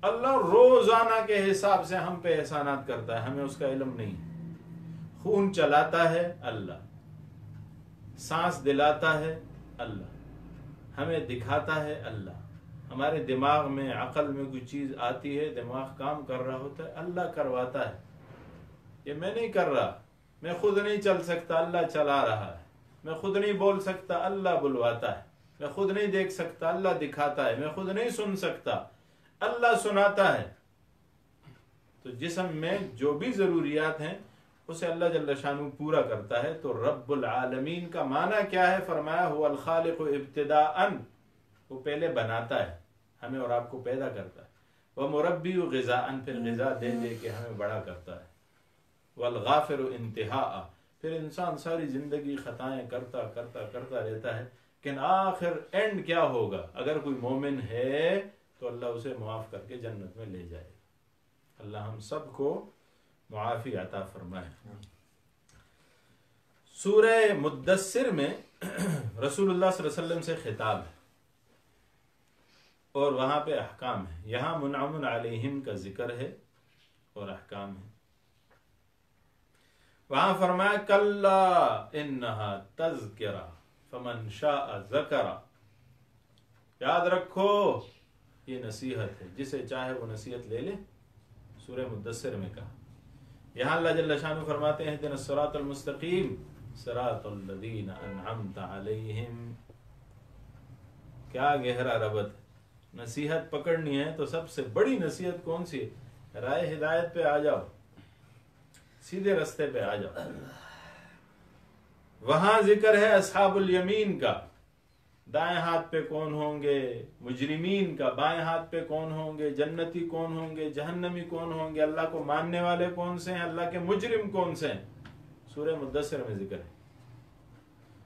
اللہ روزانہ کے حساب سے ہم پہ احسانات کرتا ہے، ہمیں اس کا علم نہیں. خون چلاتا ہے اللہ، سانس دلاتا ہے اللہ، ہمیں دکھاتا ہے اللہ، ہمارے دماغ میں عقل میں کوئی چیز آتی ہے، دماغ کام کر رہا ہوتا ہے، اللہ کرواتا ہے. یہ میں نہیں کر رہا، میں خود نہیں چل سکتا، اللہ چلا رہا ہے. میں خود نہیں بول سکتا، اللہ بلواتا ہے. میں خود نہیں دیکھ سکتا، اللہ دکھاتا ہے. میں خود نہیں سن سکتا، اللہ سناتا ہے. تو جسم میں جو بھی ضروریات ہیں اسے اللہ جل شانہ پورا کرتا ہے. تو رب العالمین کا معنی کیا ہے؟ فرمایا هو الخالق ابتداءً، وہ پہلے بناتا ہے ہمیں اور آپ کو پیدا کرتا ہے. ومربی غذاءً، پھر غذا دے دے کے ہمیں بڑا کرتا ہے. والغافر انتہاء، پھر انسان ساری زندگی خطائیں کرتا کرتا کرتا رہتا ہے، لیکن آخر اینڈ کیا ہوگا؟ اگر کوئی مومن ہے تو اللہ اسے معاف کر کے جنت میں لے جائے. اللہ ہم سب کو معافی عطا فرمائے. سورہ مدثر میں رسول اللہ صلی اللہ علیہ وسلم سے خطاب ہے اور وہاں پہ احکام ہے. یہاں منعم علیہم کا ذکر ہے اور احکام ہے. وہاں فرمایا کلا انہا تذکرہ فمن شاء ذکر، یاد رکھو یہ نصیحت ہے، جسے چاہے وہ نصیحت لے لے. سورہ مدثر میں کہا. یہاں اللہ جل شانہ فرماتے ہیں اہدنا الصراط المستقیم صراط الذین انعمت علیہم. کیا گہرا ربط ہے. نصیحت پکڑنی ہے تو سب سے بڑی نصیحت کون سی ہے؟ رائے ہدایت پہ آ جاؤ، سیدھے رستے پہ آ جاؤ. وہاں ذکر ہے اصحاب الیمین کا، دائیں ہاتھ پہ کون ہوں گے، مجرمین کا بائیں ہاتھ پہ کون ہوں گے، جنتی کون ہوں گے، جہنمی کون ہوں گے، اللہ کو ماننے والے کون سے ہیں، اللہ کے مجرم کون سے ہیں. سورہ مدثر میں ذکر ہے.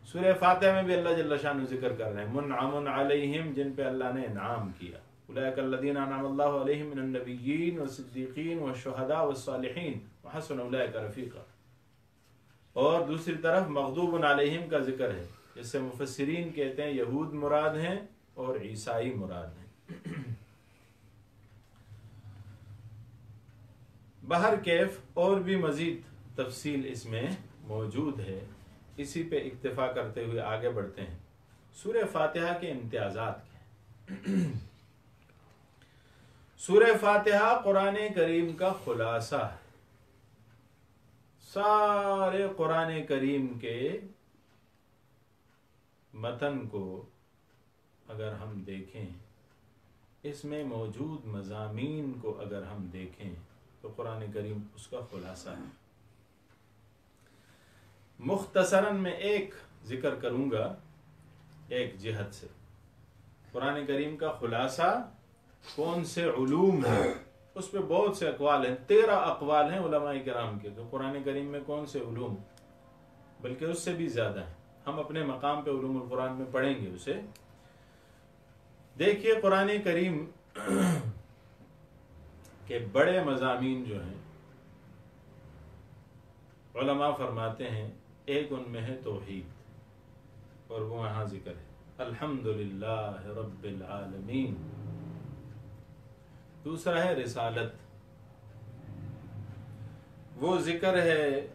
سورہ فاتحہ میں بھی اللہ جل شانہ ذکر کر رہے ہیں منعم علیہم، جن پہ اللہ نے انعام کیا. اولئک الذین انعم اللہ علیہم من النبیین والصدیقین والشہداء والصالحین وحسن اولئک رفیقا. اور دوسری طرف مغضوب علیہم کا ذکر ہے، جس سے مفسرین کہتے ہیں یہود مراد ہیں اور عیسائی مراد ہیں. بہر کیف اور بھی مزید تفصیل اس میں موجود ہے، اسی پہ اکتفا کرتے ہوئے آگے بڑھتے ہیں. سورہ فاتحہ کے امتیازات کیا ہیں؟ سورہ فاتحہ قرآن کریم کا خلاصہ ہے. سارے قرآن کریم کے متن کو اگر ہم دیکھیں، اس میں موجود مضامین کو اگر ہم دیکھیں تو قرآن کریم اس کا خلاصہ ہے. مختصراً میں ایک ذکر کروں گا ایک جہت سے. قرآن کریم کا خلاصہ کون سے علوم ہیں، اس پہ بہت سے اقوال ہیں. 13 اقوال ہیں علماء کرام کے تو قرآن کریم میں کون سے علوم، بلکہ اس سے بھی زیادہ ہیں. ہم اپنے مقام پہ علوم القرآن میں پڑھیں گے اسے. دیکھیے قرآن کریم کے بڑے مضامین جو ہیں علماء فرماتے ہیں ایک ان میں ہے توحید، اور وہ یہاں ذکر ہے الحمدللہ رب العالمین. دوسرا ہے رسالت، وہ ذکر ہے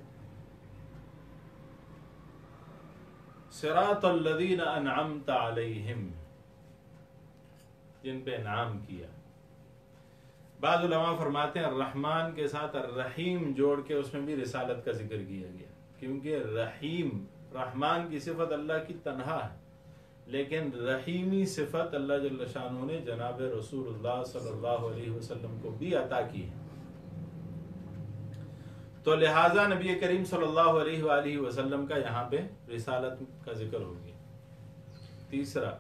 صراط الذین انعمت علیہم، جن پہ انعام کیا. بعض علماء فرماتے ہیں الرحمن کے ساتھ الرحیم جوڑ کے اس میں بھی رسالت کا ذکر کیا گیا، کیونکہ رحیم رحمان کی صفت اللہ کی تنہا ہے، لیکن رحیمی صفت اللہ جل شانہ نے جناب رسول اللہ صلی اللہ علیہ وسلم کو بھی عطا کی ہے. تو لہٰذا نبی کریم صلی اللہ علیہ وآلہ وسلم کا یہاں پہ رسالت کا ذکر ہو گیا. تیسرا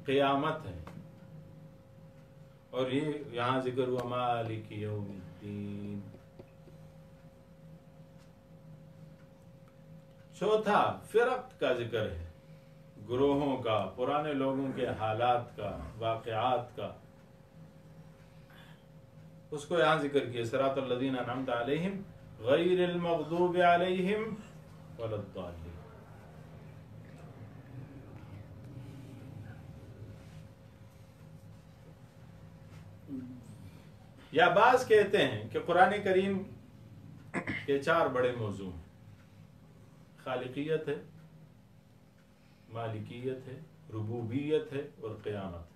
قیامت ہے، اور یہ یہاں ذکر ہوا مالک یوم الدین. چوتھا فرق کا ذکر ہے، گروہوں کا، پرانے لوگوں کے حالات کا، واقعات کا، اس کو یہاں ذکر کیا صراط الذین انعمت علیہم غیر المغضوب علیہم ولا الضالین. یا بعض کہتے ہیں کہ قرآن کریم کے 4 بڑے موضوع ہیں. خالقیت ہے، مالکیت ہے، ربوبیت ہے اور قیامت ہے۔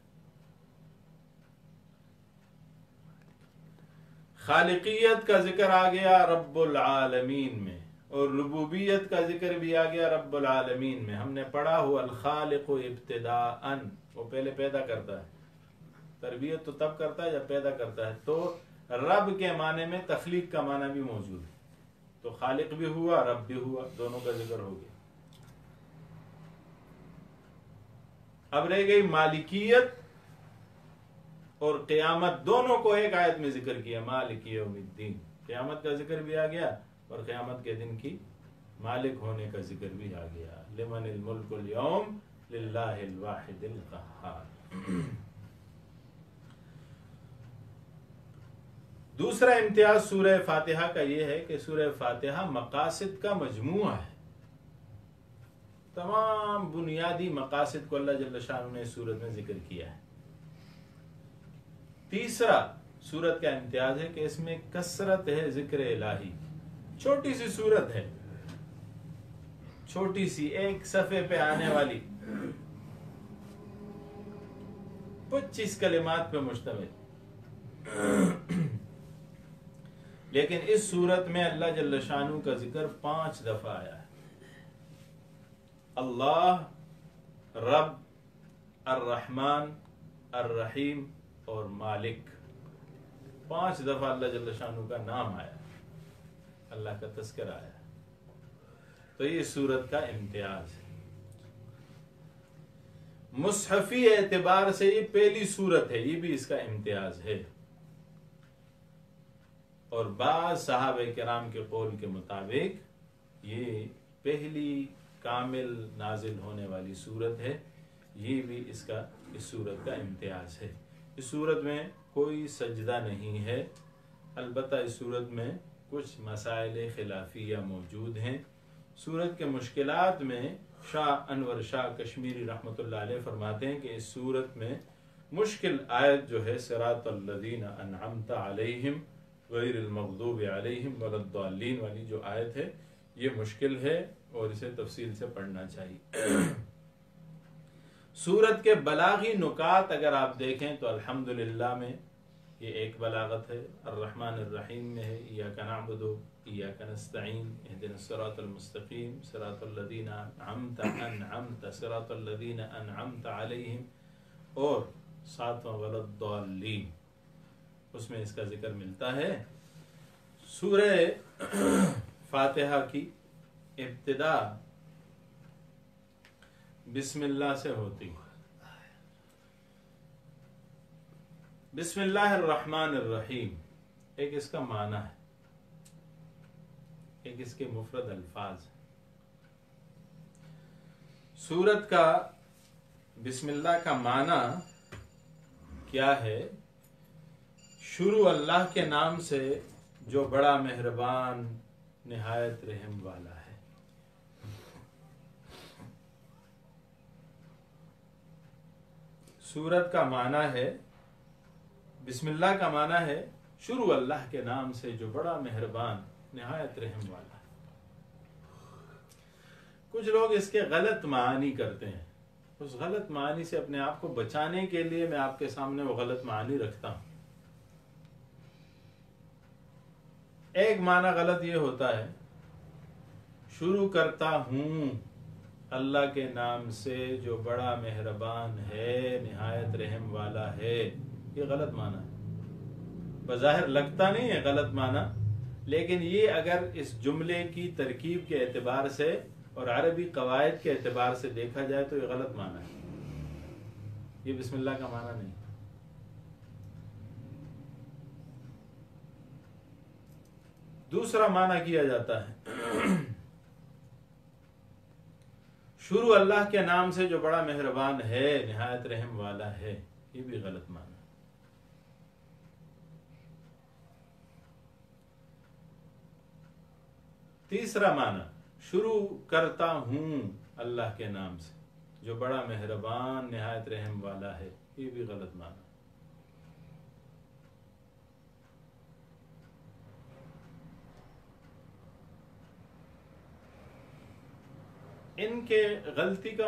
خالقیت کا ذکر آ گیا رب العالمین میں، اور ربوبیت کا ذکر بھی آ گیا رب العالمین میں۔ ہم نے پڑھا ہوا الخالق ابتداءً، وہ پہلے پیدا کرتا ہے، تربیت تو تب کرتا ہے جب پیدا کرتا ہے۔ تو رب کے معنی میں تخلیق کا معنی بھی موجود ہے، تو خالق بھی ہوا، رب بھی ہوا، دونوں کا ذکر ہو گیا۔ اب رہ گئی مالکیت اور قیامت، دونوں کو ایک آیت میں ذکر کیا، مالک یوم الدین، قیامت کا ذکر بھی آ گیا اور قیامت کے دن کی مالک ہونے کا ذکر بھی آ گیا۔ لمن الملک اليوم للہ الواحد القہار۔ دوسرا امتیاز سورہ فاتحہ کا یہ ہے کہ سورہ فاتحہ مقاصد کا مجموعہ ہے، تمام بنیادی مقاصد کو اللہ جل شانہ نے اس سورت میں ذکر کیا ہے۔ تیسرا سورت کا امتیاز ہے کہ اس میں کثرت ہے ذکر الہی، چھوٹی سی سورت ہے، چھوٹی سی ایک صفحے پہ آنے والی، 25 کلمات پہ مشتمل، لیکن اس سورت میں اللہ جل شانہ کا ذکر 5 دفعہ آیا ہے۔ اللہ، رب، الرحمن، الرحیم اور مالک، 5 دفعہ اللہ جل شانہ کا نام آیا، اللہ کا تذکرہ آیا، تو یہ سورت کا امتیاز ہے۔ مصحفی اعتبار سے یہ پہلی سورت ہے، یہ بھی اس کا امتیاز ہے، اور بعض صحابہ کرام کے قول کے مطابق یہ پہلی کامل نازل ہونے والی سورت ہے، یہ بھی اس سورت کا امتیاز ہے۔ اس سورت میں کوئی سجدہ نہیں ہے، البتہ اس سورت میں کچھ مسائل خلافیہ موجود ہیں۔ سورت کے مشکلات میں شاہ انور شاہ کشمیری رحمۃ اللہ علیہ فرماتے ہیں کہ اس سورت میں مشکل آیت جو ہے صراط الذین انعمت علیہم غیر المغضوب علیہم ولا الضالین والی جو آیت ہے، یہ مشکل ہے اور اسے تفصیل سے پڑھنا چاہیے۔ سورت کے بلاغی نکات اگر آپ دیکھیں تو الحمدللہ میں یہ ایک بلاغت ہے، الرحمن الرحیم میں ہے ایاک نعبد ایاک نستعین اہدنا الصراط المستقیم صراط الذین انعمت صراط الذین انعمت علیہم، اور 7واں ولا الضالین، اس میں اس کا ذکر ملتا ہے۔ سورہ فاتحہ کی ابتدا بسم اللہ سے ہوتی ہے۔ بسم اللہ الرحمن الرحیم ایک اس کا معنی ہے، ایک اس کے مفرد الفاظ ہیں۔ سورت کا بسم اللہ کا معنی کیا ہے؟ شروع اللہ کے نام سے جو بڑا مہربان نہایت رحم والا ہے۔ سورت کا معنی ہے، بسم اللہ کا معنی ہے شروع اللہ کے نام سے جو بڑا مہربان نہایت رحم والا ہے۔ کچھ لوگ اس کے غلط معنی کرتے ہیں، اس غلط معنی سے اپنے آپ کو بچانے کے لیے میں آپ کے سامنے وہ غلط معنی رکھتا ہوں۔ ایک معنی غلط یہ ہوتا ہے، شروع کرتا ہوں اللہ کے نام سے جو بڑا مہربان ہے نہایت رحم والا ہے، یہ غلط معنی ہے۔ بظاہر لگتا نہیں ہے غلط معنی، لیکن یہ اگر اس جملے کی ترکیب کے اعتبار سے اور عربی قواعد کے اعتبار سے دیکھا جائے تو یہ غلط معنی ہے، یہ بسم اللہ کا معنی نہیں۔ دوسرا معنی کیا جاتا ہے شروع اللہ کے نام سے جو بڑا مہربان ہے نہایت رحم والا ہے، یہ بھی غلط معنی۔ تیسرا معنی شروع کرتا ہوں اللہ کے نام سے جو بڑا مہربان نہایت رحم والا ہے، یہ بھی غلط معنی۔ ان کے غلطی کا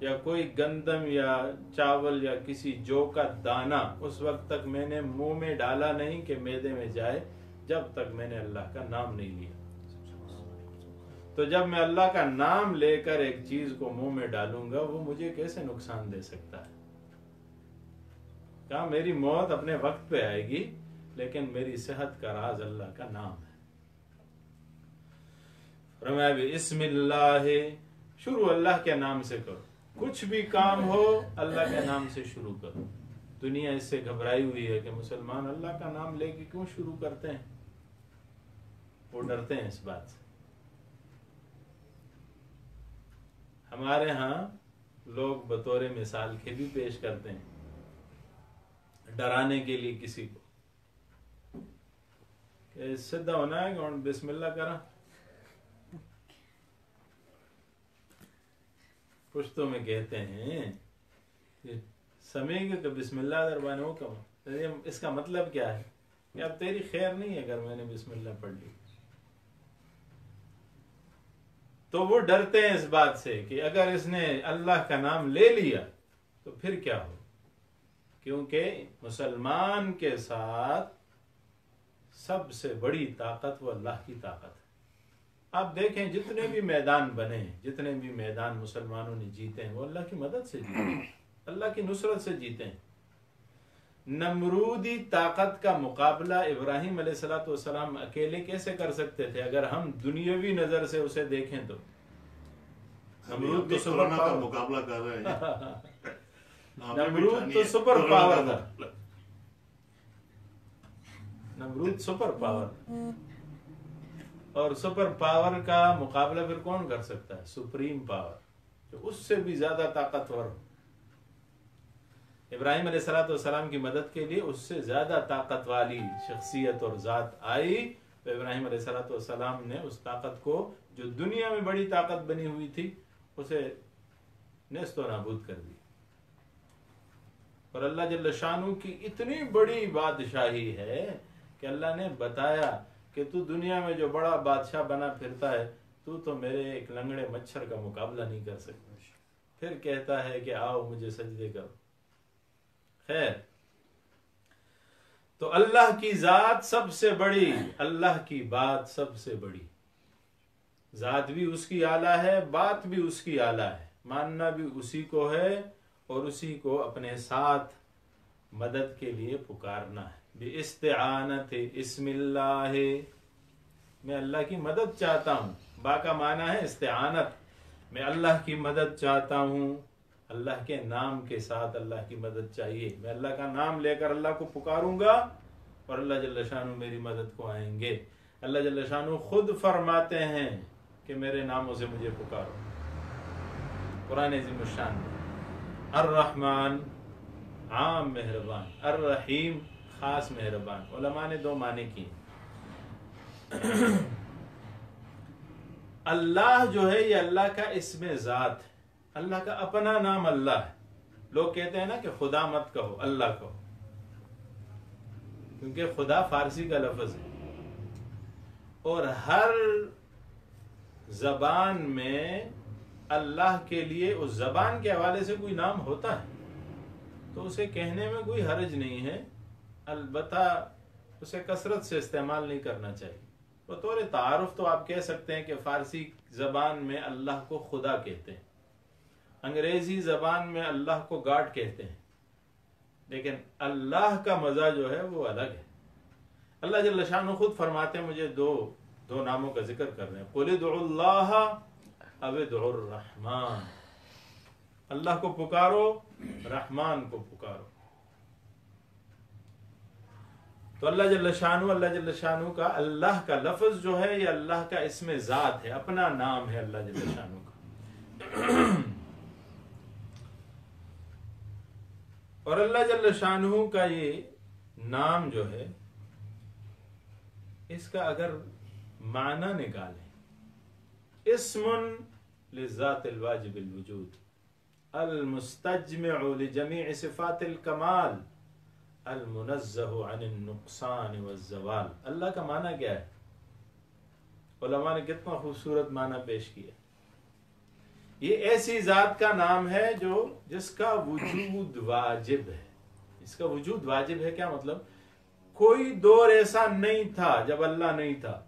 یا کوئی گندم یا چاول یا کسی جو کا دانہ اس وقت تک میں نے منہ میں ڈالا نہیں کہ معدے میں جائے جب تک میں نے اللہ کا نام نہیں لیا. تو جب میں اللہ کا نام لے کر ایک چیز کو منہ میں ڈالوں گا وہ مجھے کیسے نقصان دے سکتا ہے؟ کہا میری موت اپنے وقت پہ آئے گی لیکن میری صحت کا راز اللہ کا نام ہے. فرمایا بسم اللہ، شروع اللہ کے نام سے کرو. کچھ بھی کام ہو اللہ کے نام سے شروع کرو. دنیا اس سے گھبرائی ہوئی ہے کہ مسلمان اللہ کا نام لے کے کیوں شروع کرتے ہیں؟ وہ ڈرتے ہیں اس بات سے. ہمارے ہاں لوگ بطور مثال کے بھی پیش کرتے ہیں ڈرانے کے لیے کسی کو کہ سیدھا ہونا ہے کہ بسم اللہ کرا. پشتوں میں کہتے ہیں سمے کہ بسم اللہ دربان ہو کم. اس کا مطلب کیا ہے کہ اب تیری خیر نہیں ہے اگر میں نے بسم اللہ پڑھ لی. تو وہ ڈرتے ہیں اس بات سے کہ اگر اس نے اللہ کا نام لے لیا تو پھر کیا ہو، کیونکہ مسلمان کے ساتھ سب سے بڑی طاقت وہ اللہ کی طاقت ہے. آپ دیکھیں جتنے بھی میدان بنے ہیں، جتنے بھی میدان مسلمانوں نے جیتے ہیں وہ اللہ کی مدد سے جیتے ہیں، اللہ کی نصرت سے جیتے ہیں. نمرودی طاقت کا مقابلہ ابراہیم علیہ السلام اکیلے کیسے کر سکتے تھے؟ اگر ہم دنیاوی نظر سے اسے دیکھیں تو نمرود تو سپر پاور کا مقابلہ کر رہے ہیں. نمرود تو سپر پاور تھا. نمرود سپر پاور، اور سپر پاور کا مقابلہ پھر کون کر سکتا ہے؟ سپریم پاور جو اس سے بھی زیادہ طاقتور ہو. ابراہیم علیہ السلام کی مدد کے لیے اس سے زیادہ طاقت والی شخصیت اور ذات آئی تو ابراہیم علیہ السلام نے اس طاقت کو جو دنیا میں بڑی طاقت بنی ہوئی تھی اسے نیست و نابود کر دی. اور اللہ جل شانہ کی اتنی بڑی بادشاہی ہے کہ اللہ نے بتایا کہ تو دنیا میں جو بڑا بادشاہ بنا پھرتا ہے تو میرے ایک لنگڑے مچھر کا مقابلہ نہیں کر سکتا. پھر کہتا ہے کہ آؤ مجھے سجدے کرو. خیر، تو اللہ کی ذات سب سے بڑی، اللہ کی بات سب سے بڑی. ذات بھی اس کی اعلیٰ ہے، بات بھی اس کی اعلیٰ ہے. ماننا بھی اسی کو ہے اور اسی کو اپنے ساتھ مدد کے لیے پکارنا ہے. باستعانت اسم اللہ، میں اللہ کی مدد چاہتا ہوں. با کا معنی ہے استعانت، میں اللہ کی مدد چاہتا ہوں. اللہ کے نام کے ساتھ اللہ کی مدد چاہیے. میں اللہ کا نام لے کر اللہ کو پکاروں گا اور اللہ جل شانہ میری مدد کو آئیں گے. اللہ جل شانہ خود فرماتے ہیں کہ میرے ناموں سے مجھے پکارو. قرآن عظیم الشان میں الرحمن عام مہربان، الرحیم خاص مہربان. علماء نے دو معنی کی. اللہ جو ہے یہ اللہ کا اسم ذات ہے، اللہ کا اپنا نام اللہ ہے. لوگ کہتے ہیں نا کہ خدا مت کہو، اللہ کہو، کیونکہ خدا فارسی کا لفظ ہے اور ہر زبان میں اللہ کے لیے اس زبان کے حوالے سے کوئی نام ہوتا ہے تو اسے کہنے میں کوئی حرج نہیں ہے، البتہ اسے کثرت سے استعمال نہیں کرنا چاہیے. بطور تعارف تو آپ کہہ سکتے ہیں کہ فارسی زبان میں اللہ کو خدا کہتے ہیں، انگریزی زبان میں اللہ کو گاڈ کہتے ہیں، لیکن اللہ کا مزہ جو ہے وہ الگ ہے. اللہ جل شانہ خود فرماتے ہیں، مجھے دو ناموں کا ذکر کر رہے ہیں، قُلِ ادْعُوا اللَّهَ أَوِ ادْعُوا الرَّحْمَٰنَ. اللہ کو پکارو، رحمان کو پکارو. تو اللہ جل شانہ کا اللہ کا لفظ جو ہے یہ اللہ کا اسم ذات ہے، اپنا نام ہے اللہ جل شانہ کا. اور اللہ جل شانہ کا یہ نام جو ہے اس کا اگر معنی نکالیں، اسم للذات الواجب الوجود المستجمع لجميع صفات الکمال المنزہ عن النقصان والزوال. اللہ کا معنی کیا ہے؟ علماء نے کتنا خوبصورت معنی پیش کیا. یہ ایسی ذات کا نام ہے جس کا وجود واجب ہے. اس کا وجود واجب ہے کیا مطلب؟ کوئی دور ایسا نہیں تھا جب اللہ نہیں تھا،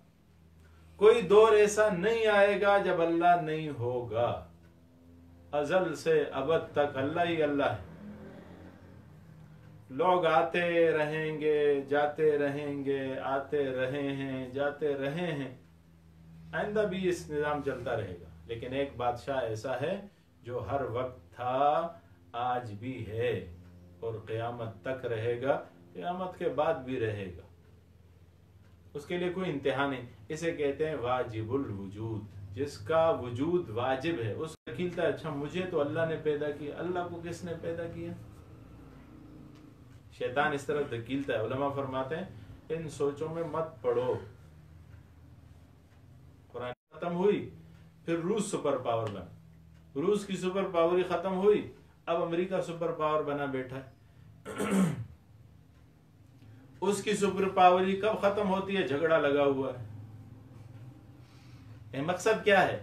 کوئی دور ایسا نہیں آئے گا جب اللہ نہیں ہوگا. ازل سے ابد تک اللہ ہی اللہ ہے. لوگ آتے رہیں گے، جاتے رہیں گے، آتے رہے ہیں، جاتے رہے ہیں، آئندہ بھی اس نظام چلتا رہے گا. لیکن ایک بادشاہ ایسا ہے جو ہر وقت تھا، آج بھی ہے اور قیامت تک رہے گا، قیامت کے بعد بھی رہے گا. اس کے لیے کوئی انتہا نہیں. اسے کہتے ہیں واجب الوجود، جس کا وجود واجب ہے. اس کا کھیلتا ہے اچھا مجھے تو اللہ نے پیدا کیا، اللہ کو کس نے پیدا کیا؟ شیطان اس طرح دھکیلتا ہے. علماء فرماتے ہیں ان سوچوں میں مت پڑو. قرآن ختم ہوئی، پھر روس سپر پاور بنا. روس کی سپر پاور ہی ختم ہوئی، اب امریکہ سپر پاور بنا بیٹھا ہے. اس کی سپر پاور ہی کب ختم ہوتی ہے؟ جھگڑا لگا ہوا ہے. مقصد کیا ہے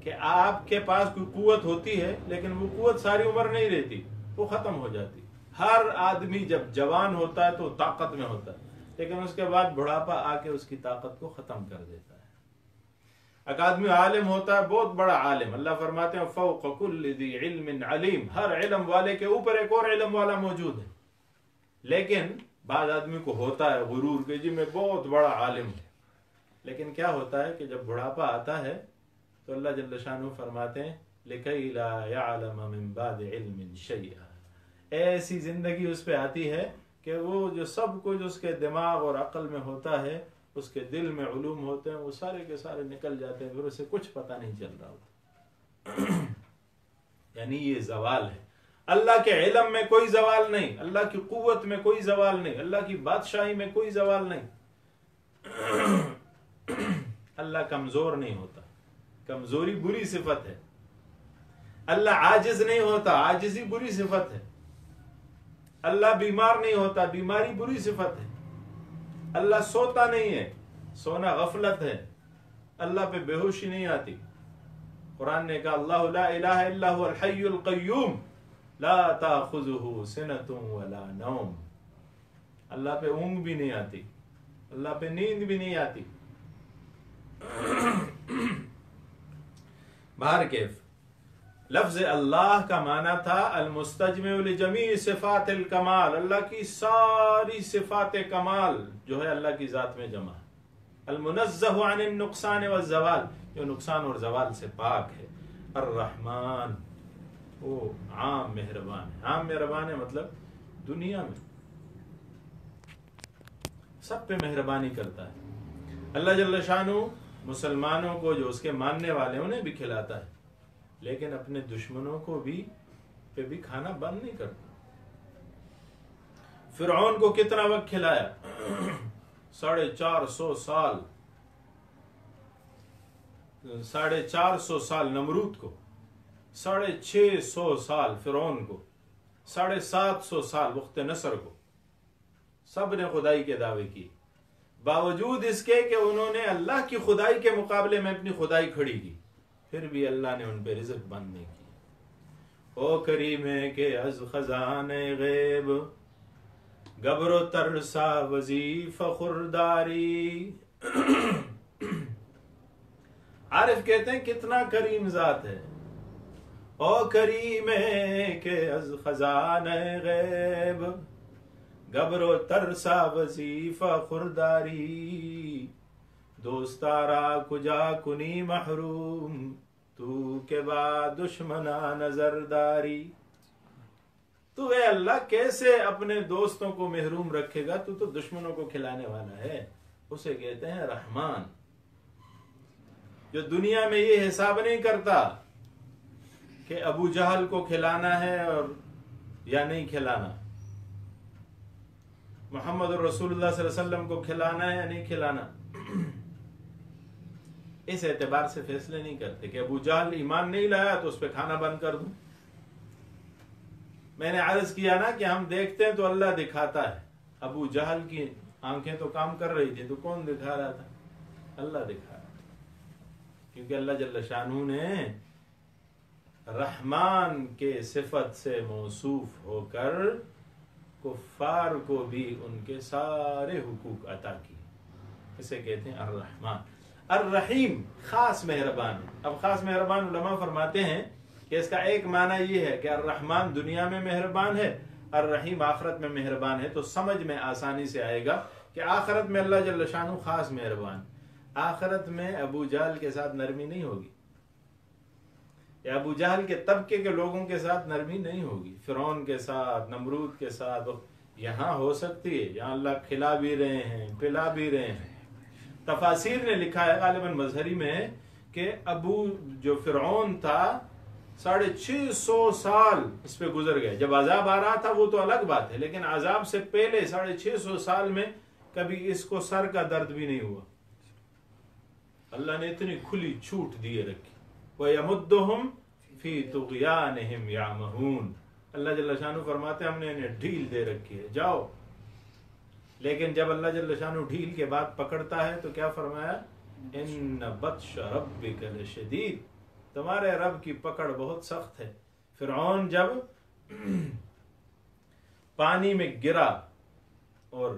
کہ آپ کے پاس کوئی قوت ہوتی ہے لیکن وہ قوت ساری عمر نہیں رہتی، وہ ختم ہو جاتی. ہر آدمی جب جوان ہوتا ہے تو طاقت میں ہوتا ہے، لیکن اس کے بعد بڑھاپا آ کے اس کی طاقت کو ختم کر دیتا ہے. ایک آدمی عالم ہوتا ہے، بہت بڑا عالم. اللہ فرماتے ہیں فوق کل ذی علم علیم، ہر علم والے کے اوپر ایک اور علم والا موجود ہے. لیکن بعض آدمی کو ہوتا ہے غرور کہ جی میں بہت بڑا عالم ہوں. لیکن کیا ہوتا ہے کہ جب بڑھاپا آتا ہے تو اللہ جل شانہ فرماتے ہیں لِكَيْ لَا يَعْلَمَ مِن بَعْدِ عِلْمٍ شَيْئًا. ایسی زندگی اس پہ آتی ہے کہ وہ جو سب کچھ اس کے دماغ اور عقل میں ہوتا ہے، اس کے دل میں علوم ہوتے ہیں، وہ سارے کے سارے نکل جاتے ہیں، پھر اسے کچھ پتہ نہیں چل رہا ہوتا. یعنی یہ زوال ہے. اللہ کے علم میں کوئی زوال نہیں، اللہ کی قوت میں کوئی زوال نہیں، اللہ کی بادشاہی میں کوئی زوال نہیں. اللہ کمزور نہیں ہوتا، کمزوری بری صفت ہے. اللہ عاجز نہیں ہوتا، عاجزی بری صفت ہے. اللہ بیمار نہیں ہوتا، بیماری بری صفت ہے. اللہ سوتا نہیں ہے، سونا غفلت ہے. اللہ پہ بے ہوشی نہیں آتی. قرآن نے کہا اللہ لا الہ الا هو الحی القیوم لا تاخذہ سنۃ ولا نوم. اللہ پہ اونگ بھی نہیں آتی، اللہ پہ نیند بھی نہیں آتی. باہر کیف لفظ اللہ کا معنی تھا المستجمع لجمیع صفات الکمال، اللہ کی ساری صفات کمال جو ہے اللہ کی ذات میں جمع ہے. المنزہ عن النقصان والزوال، جو نقصان اور زوال سے پاک ہے. الرحمن، وہ عام مہربان ہے. عام مہربان ہے مطلب دنیا میں سب پہ مہربانی کرتا ہے. اللہ جل شانہ مسلمانوں کو جو اس کے ماننے والے انہیں بھی کھلاتا ہے، لیکن اپنے دشمنوں کو بھی کھانا بند نہیں کرتا. فرعون کو کتنا وقت کھلایا؟ 450 سال. 450 سال نمرود کو، 650 سال فرعون کو، 750 سال وقت نصر کو. سب نے خدائی کے دعوے کی، باوجود اس کے کہ انہوں نے اللہ کی خدائی کے مقابلے میں اپنی خدائی کھڑی کی، پھر بھی اللہ نے ان پہ رزق بند نہیں کی. او کریم کے از خزانہ غیب گبر و ترسا وظیفہ خورداری. عارف کہتے ہیں کتنا کریم ذات ہے. او کریم کے از خزانہ غیب گبر و ترسا وظیفہ خورداری. دوستارا کجا کنی محروم تو کے بعد دشمنا نظرداری. تو اے اللہ کیسے اپنے دوستوں کو محروم رکھے گا؟ تو دشمنوں کو کھلانے والا ہے. اسے کہتے ہیں رحمان، جو دنیا میں یہ حساب نہیں کرتا کہ ابو جہل کو کھلانا ہے اور یا نہیں کھلانا، محمد رسول اللہ صلی اللہ علیہ وسلم کو کھلانا ہے یا نہیں کھلانا. اس اعتبار سے فیصلے نہیں کرتے کہ ابو جہل ایمان نہیں لایا تو اس پہ کھانا بند کر دوں. میں نے عرض کیا نا کہ ہم دیکھتے ہیں تو اللہ دکھاتا ہے. ابو جہل کی آنکھیں تو کام کر رہی تھی تو کون دکھا رہا تھا؟ اللہ دکھا رہا تھا. کیونکہ اللہ جل شانہ نے رحمان کے صفت سے موصوف ہو کر کفار کو بھی ان کے سارے حقوق عطا کیے. اسے کہتے ہیں الرحمن. الرحیم خاص مہربان. اب خاص مہربان علماء فرماتے ہیں کہ اس کا ایک معنی یہ ہے کہ الرحمن دنیا میں مہربان ہے، الرحیم آخرت میں مہربان ہے. تو سمجھ میں آسانی سے آئے گا کہ آخرت میں اللہ جل شانہ خاص مہربان. آخرت میں ابو جہل کے ساتھ نرمی نہیں ہوگی، یا ابو جہل کے طبقے کے لوگوں کے ساتھ نرمی نہیں ہوگی، فرعون کے ساتھ، نمرود کے ساتھ. یہاں ہو سکتی ہے، یہاں اللہ کھلا بھی رہے ہیں، پلا بھی رہے ہیں. تفاسیر نے لکھا ہے غالباً مظہری میں کہ جو فرعون تھا 650 سال اس پہ گزر گئے. جب عذاب آ رہا تھا وہ تو الگ بات ہے، لیکن عذاب سے پہلے 650 سال میں کبھی اس کو سر کا درد بھی نہیں ہوا. اللہ نے اتنی کھلی چھوٹ دیے رکھی. وَيَمُدُّهُمْ فِي طُغْيَانِهِمْ يَعْمَهُونَ. اللہ جل شانہ فرماتے ہیں ہم نے انہیں ڈھیل دے رکھی ہے، جاؤ. لیکن جب اللہ جل شانہ ڈھیل کے بعد پکڑتا ہے تو کیا فرمایا؟ إِنَّ بَطْشَ رَبِّكَ لَشَدِيدٌ. تمہارے رب کی پکڑ بہت سخت ہے. فرعون جب پانی میں گرا اور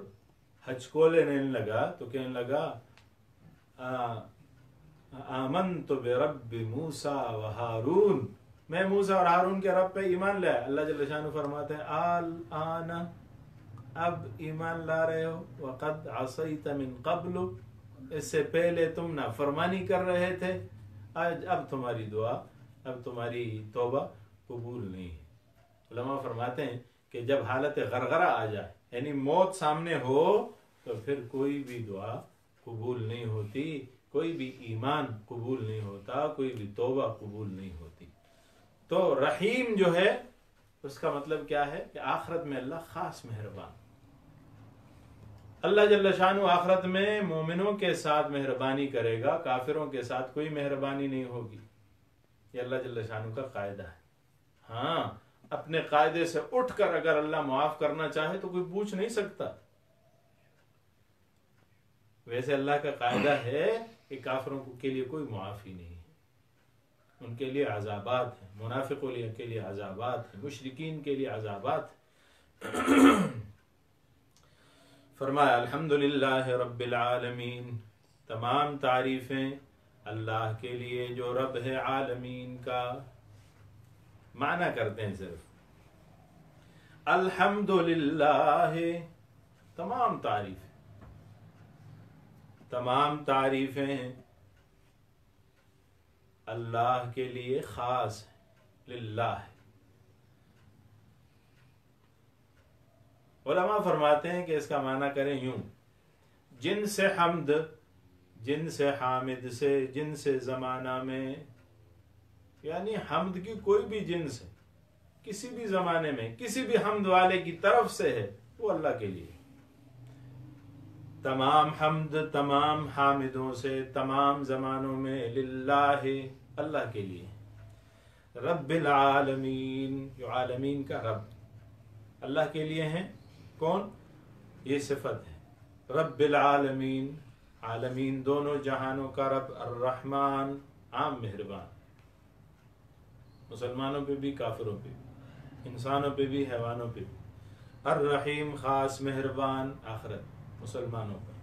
ہچکولے لینے لگا تو کہنے لگا آمنت برب موسیٰ و ہارون، میں موسیٰ اور ہارون کے رب پہ ایمان لیا. اللہ جل شانہ فرماتے ہیں الآن، اب ایمان لا رہے ہو، وقد عصیت من قبل، اس سے پہلے تم نافرمانی کر رہے تھے. اب تمہاری دعا، ب تمہاری توبہ قبول نہیں ہے. علماء فرماتے ہیں کہ جب حالت غرغرہ آ جائے، یعنی موت سامنے ہو، تو پھر کوئی بھی دعا قبول نہیں ہوتی، کوئی بھی ایمان قبول نہیں ہوتا، کوئی بھی توبہ قبول نہیں ہوتی. تو رحیم جو ہے اس کا مطلب کیا ہے کہ آخرت میں اللہ خاص مہربان. اللہ جل شانہ آخرت میں مومنوں کے ساتھ مہربانی کرے گا، کافروں کے ساتھ کوئی مہربانی نہیں ہوگی. یہ اللہ جل شانہ کا قاعدہ ہے. ہاں، اپنے قاعدے سے اٹھ کر اگر اللہ معاف کرنا چاہے تو کوئی پوچھ نہیں سکتا. ویسے اللہ کا قاعدہ ہے کہ کافروں کے لیے کوئی معافی نہیں ہے، ان کے لیے عذابات ہیں. منافقوں کے لیے عذابات ہیں، مشرکین کے لیے عذابات ہیں. فرمایا الحمدللہ رب العالمین، تمام تعریفیں اللہ کے لیے جو رب ہے عالمین کا. معنی کرتے ہیں صرف الحمدللہ، تمام تعریفیں اللہ کے لیے خاص ہے، للہ ہے. علماء فرماتے ہیں کہ اس کا معنی کریں یوں: جن سے حمد، جن سے حامد سے، جن سے زمانہ میں، یعنی حمد کی کوئی بھی جنس ہے، کسی بھی زمانے میں کسی بھی حمد والے کی طرف سے ہے، وہ اللہ کے لیے. تمام حمد تمام حامدوں سے تمام زمانوں میں للہ، اللہ کے لیے. رب العالمین، جو عالمین کا رب اللہ کے لیے ہیں. کون؟ یہ صفت ہے رب العالمین، عالمین دونوں جہانوں کا رب. الرحمن، عام مہربان، مسلمانوں پہ بھی، کافروں پہ بھی، انسانوں پہ بھی، حیوانوں پہ بھی. الرحیم، خاص مہربان آخرت مسلمانوں پر.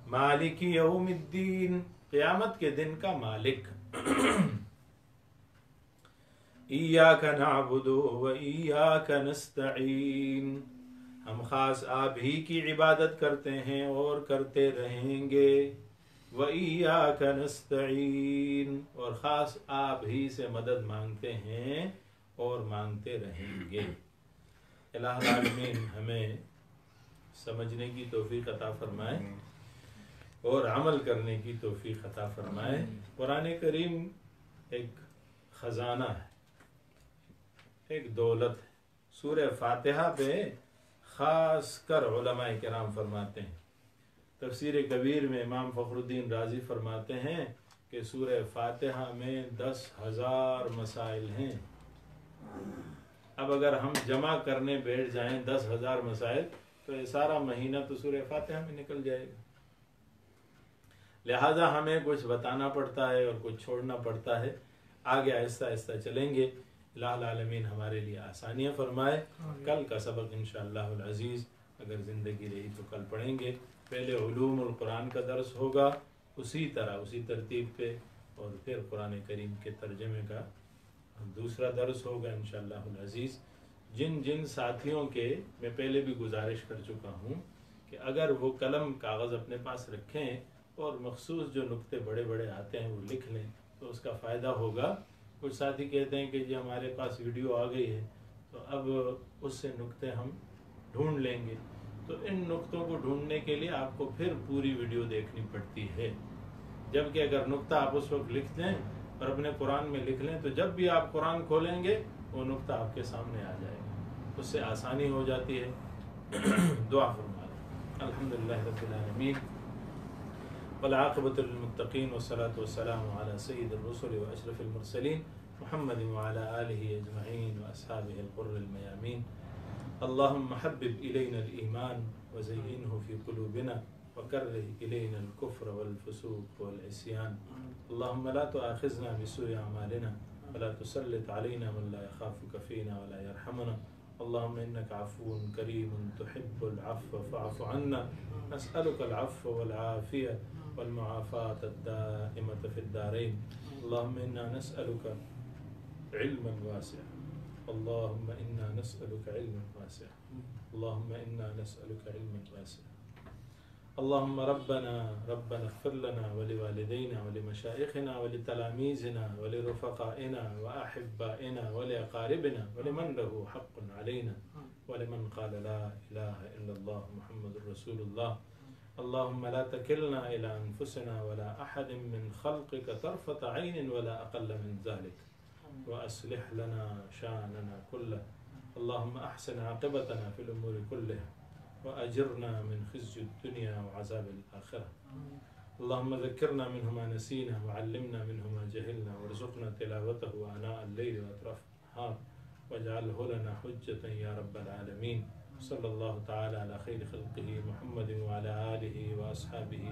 مالک یوم الدین، قیامت کے دن کا مالک. ایاک نعبد و ایاک نستعین، ہم خاص آپ ہی کی عبادت کرتے ہیں اور کرتے رہیں گے. وَإِيَّاكَ نَسْتَعِينُ، اور خاص آپ ہی سے مدد مانگتے ہیں اور مانگتے رہیں گے. الہ العالمین ہمیں سمجھنے کی توفیق عطا فرمائے اور عمل کرنے کی توفیق عطا فرمائے. قرآن کریم ایک خزانہ ہے، ایک دولت ہے. سورہ فاتحہ پہ خاص کر علماء کرام فرماتے ہیں. تفسیر کبیر میں امام فخر الدین رازی فرماتے ہیں کہ سورہ فاتحہ میں 10,000 مسائل ہیں. اب اگر ہم جمع کرنے بیٹھ جائیں 10,000 مسائل تو یہ سارا مہینہ تو سورہ فاتحہ میں نکل جائے گا. لہذا ہمیں کچھ بتانا پڑتا ہے اور کچھ چھوڑنا پڑتا ہے. آگے آہستہ آہستہ چلیں گے. الہ العالمین ہمارے لیے آسانیاں فرمائے. کل کا سبق انشاءاللہ العزیز اگر زندگی رہی تو کل پڑھیں گے. پہلے علوم القرآن کا درس ہوگا اسی طرح اسی ترتیب پہ، اور پھر قرآن کریم کے ترجمے کا دوسرا درس ہوگا انشاءاللہ العزیز. جن جن ساتھیوں کے میں پہلے بھی گزارش کر چکا ہوں کہ اگر وہ قلم کاغذ اپنے پاس رکھیں اور مخصوص جو نقطے بڑے بڑے آتے ہیں وہ لکھ لیں تو اس کا فائدہ ہوگا. کچھ ساتھی کہتے ہیں کہ جی ہمارے پاس ویڈیو آ گئی ہے تو اب اس سے نقطے ہم ڈھونڈ لیں گے. تو ان نقطوں کو ڈھونڈنے کے لیے آپ کو پھر پوری ویڈیو دیکھنی پڑتی ہے. جبکہ اگر نقطہ آپ اس وقت لکھ دیں اور اپنے قرآن میں لکھ لیں تو جب بھی آپ قرآن کھولیں گے وہ نقطہ آپ کے سامنے آ جائے گا، اس سے آسانی ہو جاتی ہے. دعا فرما لیں. الحمدللہ رب العالمین والعاقبۃ للمتقین والصلاة والسلام علی سید الرسل واشرف المرسلین محمد وعلی آلہ اجمعین واصحابہ الغر المیامین. اللهم حبب إلينا الإيمان وزينه في قلوبنا وكره إلينا الكفر والفسوق والعصيان. اللهم لا تؤاخذنا بسوء أعمالنا ولا تسلط علينا من لا يخافك فينا ولا يرحمنا. اللهم إنك عفو كريم تحب العفو فاعف عنا. نسألك العفو والعافية والمعافاة الدائمة في الدارين. اللهم إنا نسألك علما واسعا. اللهم إنا نسألك علما واسعا. اللهم إنا نسألك علما واسعا. اللهم ربنا اغفر لنا ولوالدينا ولمشايخنا ولتلاميذنا ولرفقائنا وأحبائنا ولأقاربنا ولمن له حق علينا ولمن قال لا إله إلا الله محمد رسول الله. اللهم لا تكلنا إلى أنفسنا ولا أحد من خلقك طرفة عين ولا أقل من ذلك، وأصلح لنا شأننا كله. اللهم أحسن عاقبتنا في الأمور كلها وأجرنا من خزي الدنيا وعذاب الآخرة. اللهم ذكرنا منه ما نسينا وعلمنا منه ما جهلنا وارزقنا تلاوته آناء الليل وأطراف النهار واجعله لنا حجة يا رب العالمين. صلى الله تعالى على خير خلقه محمد وعلى آله وأصحابه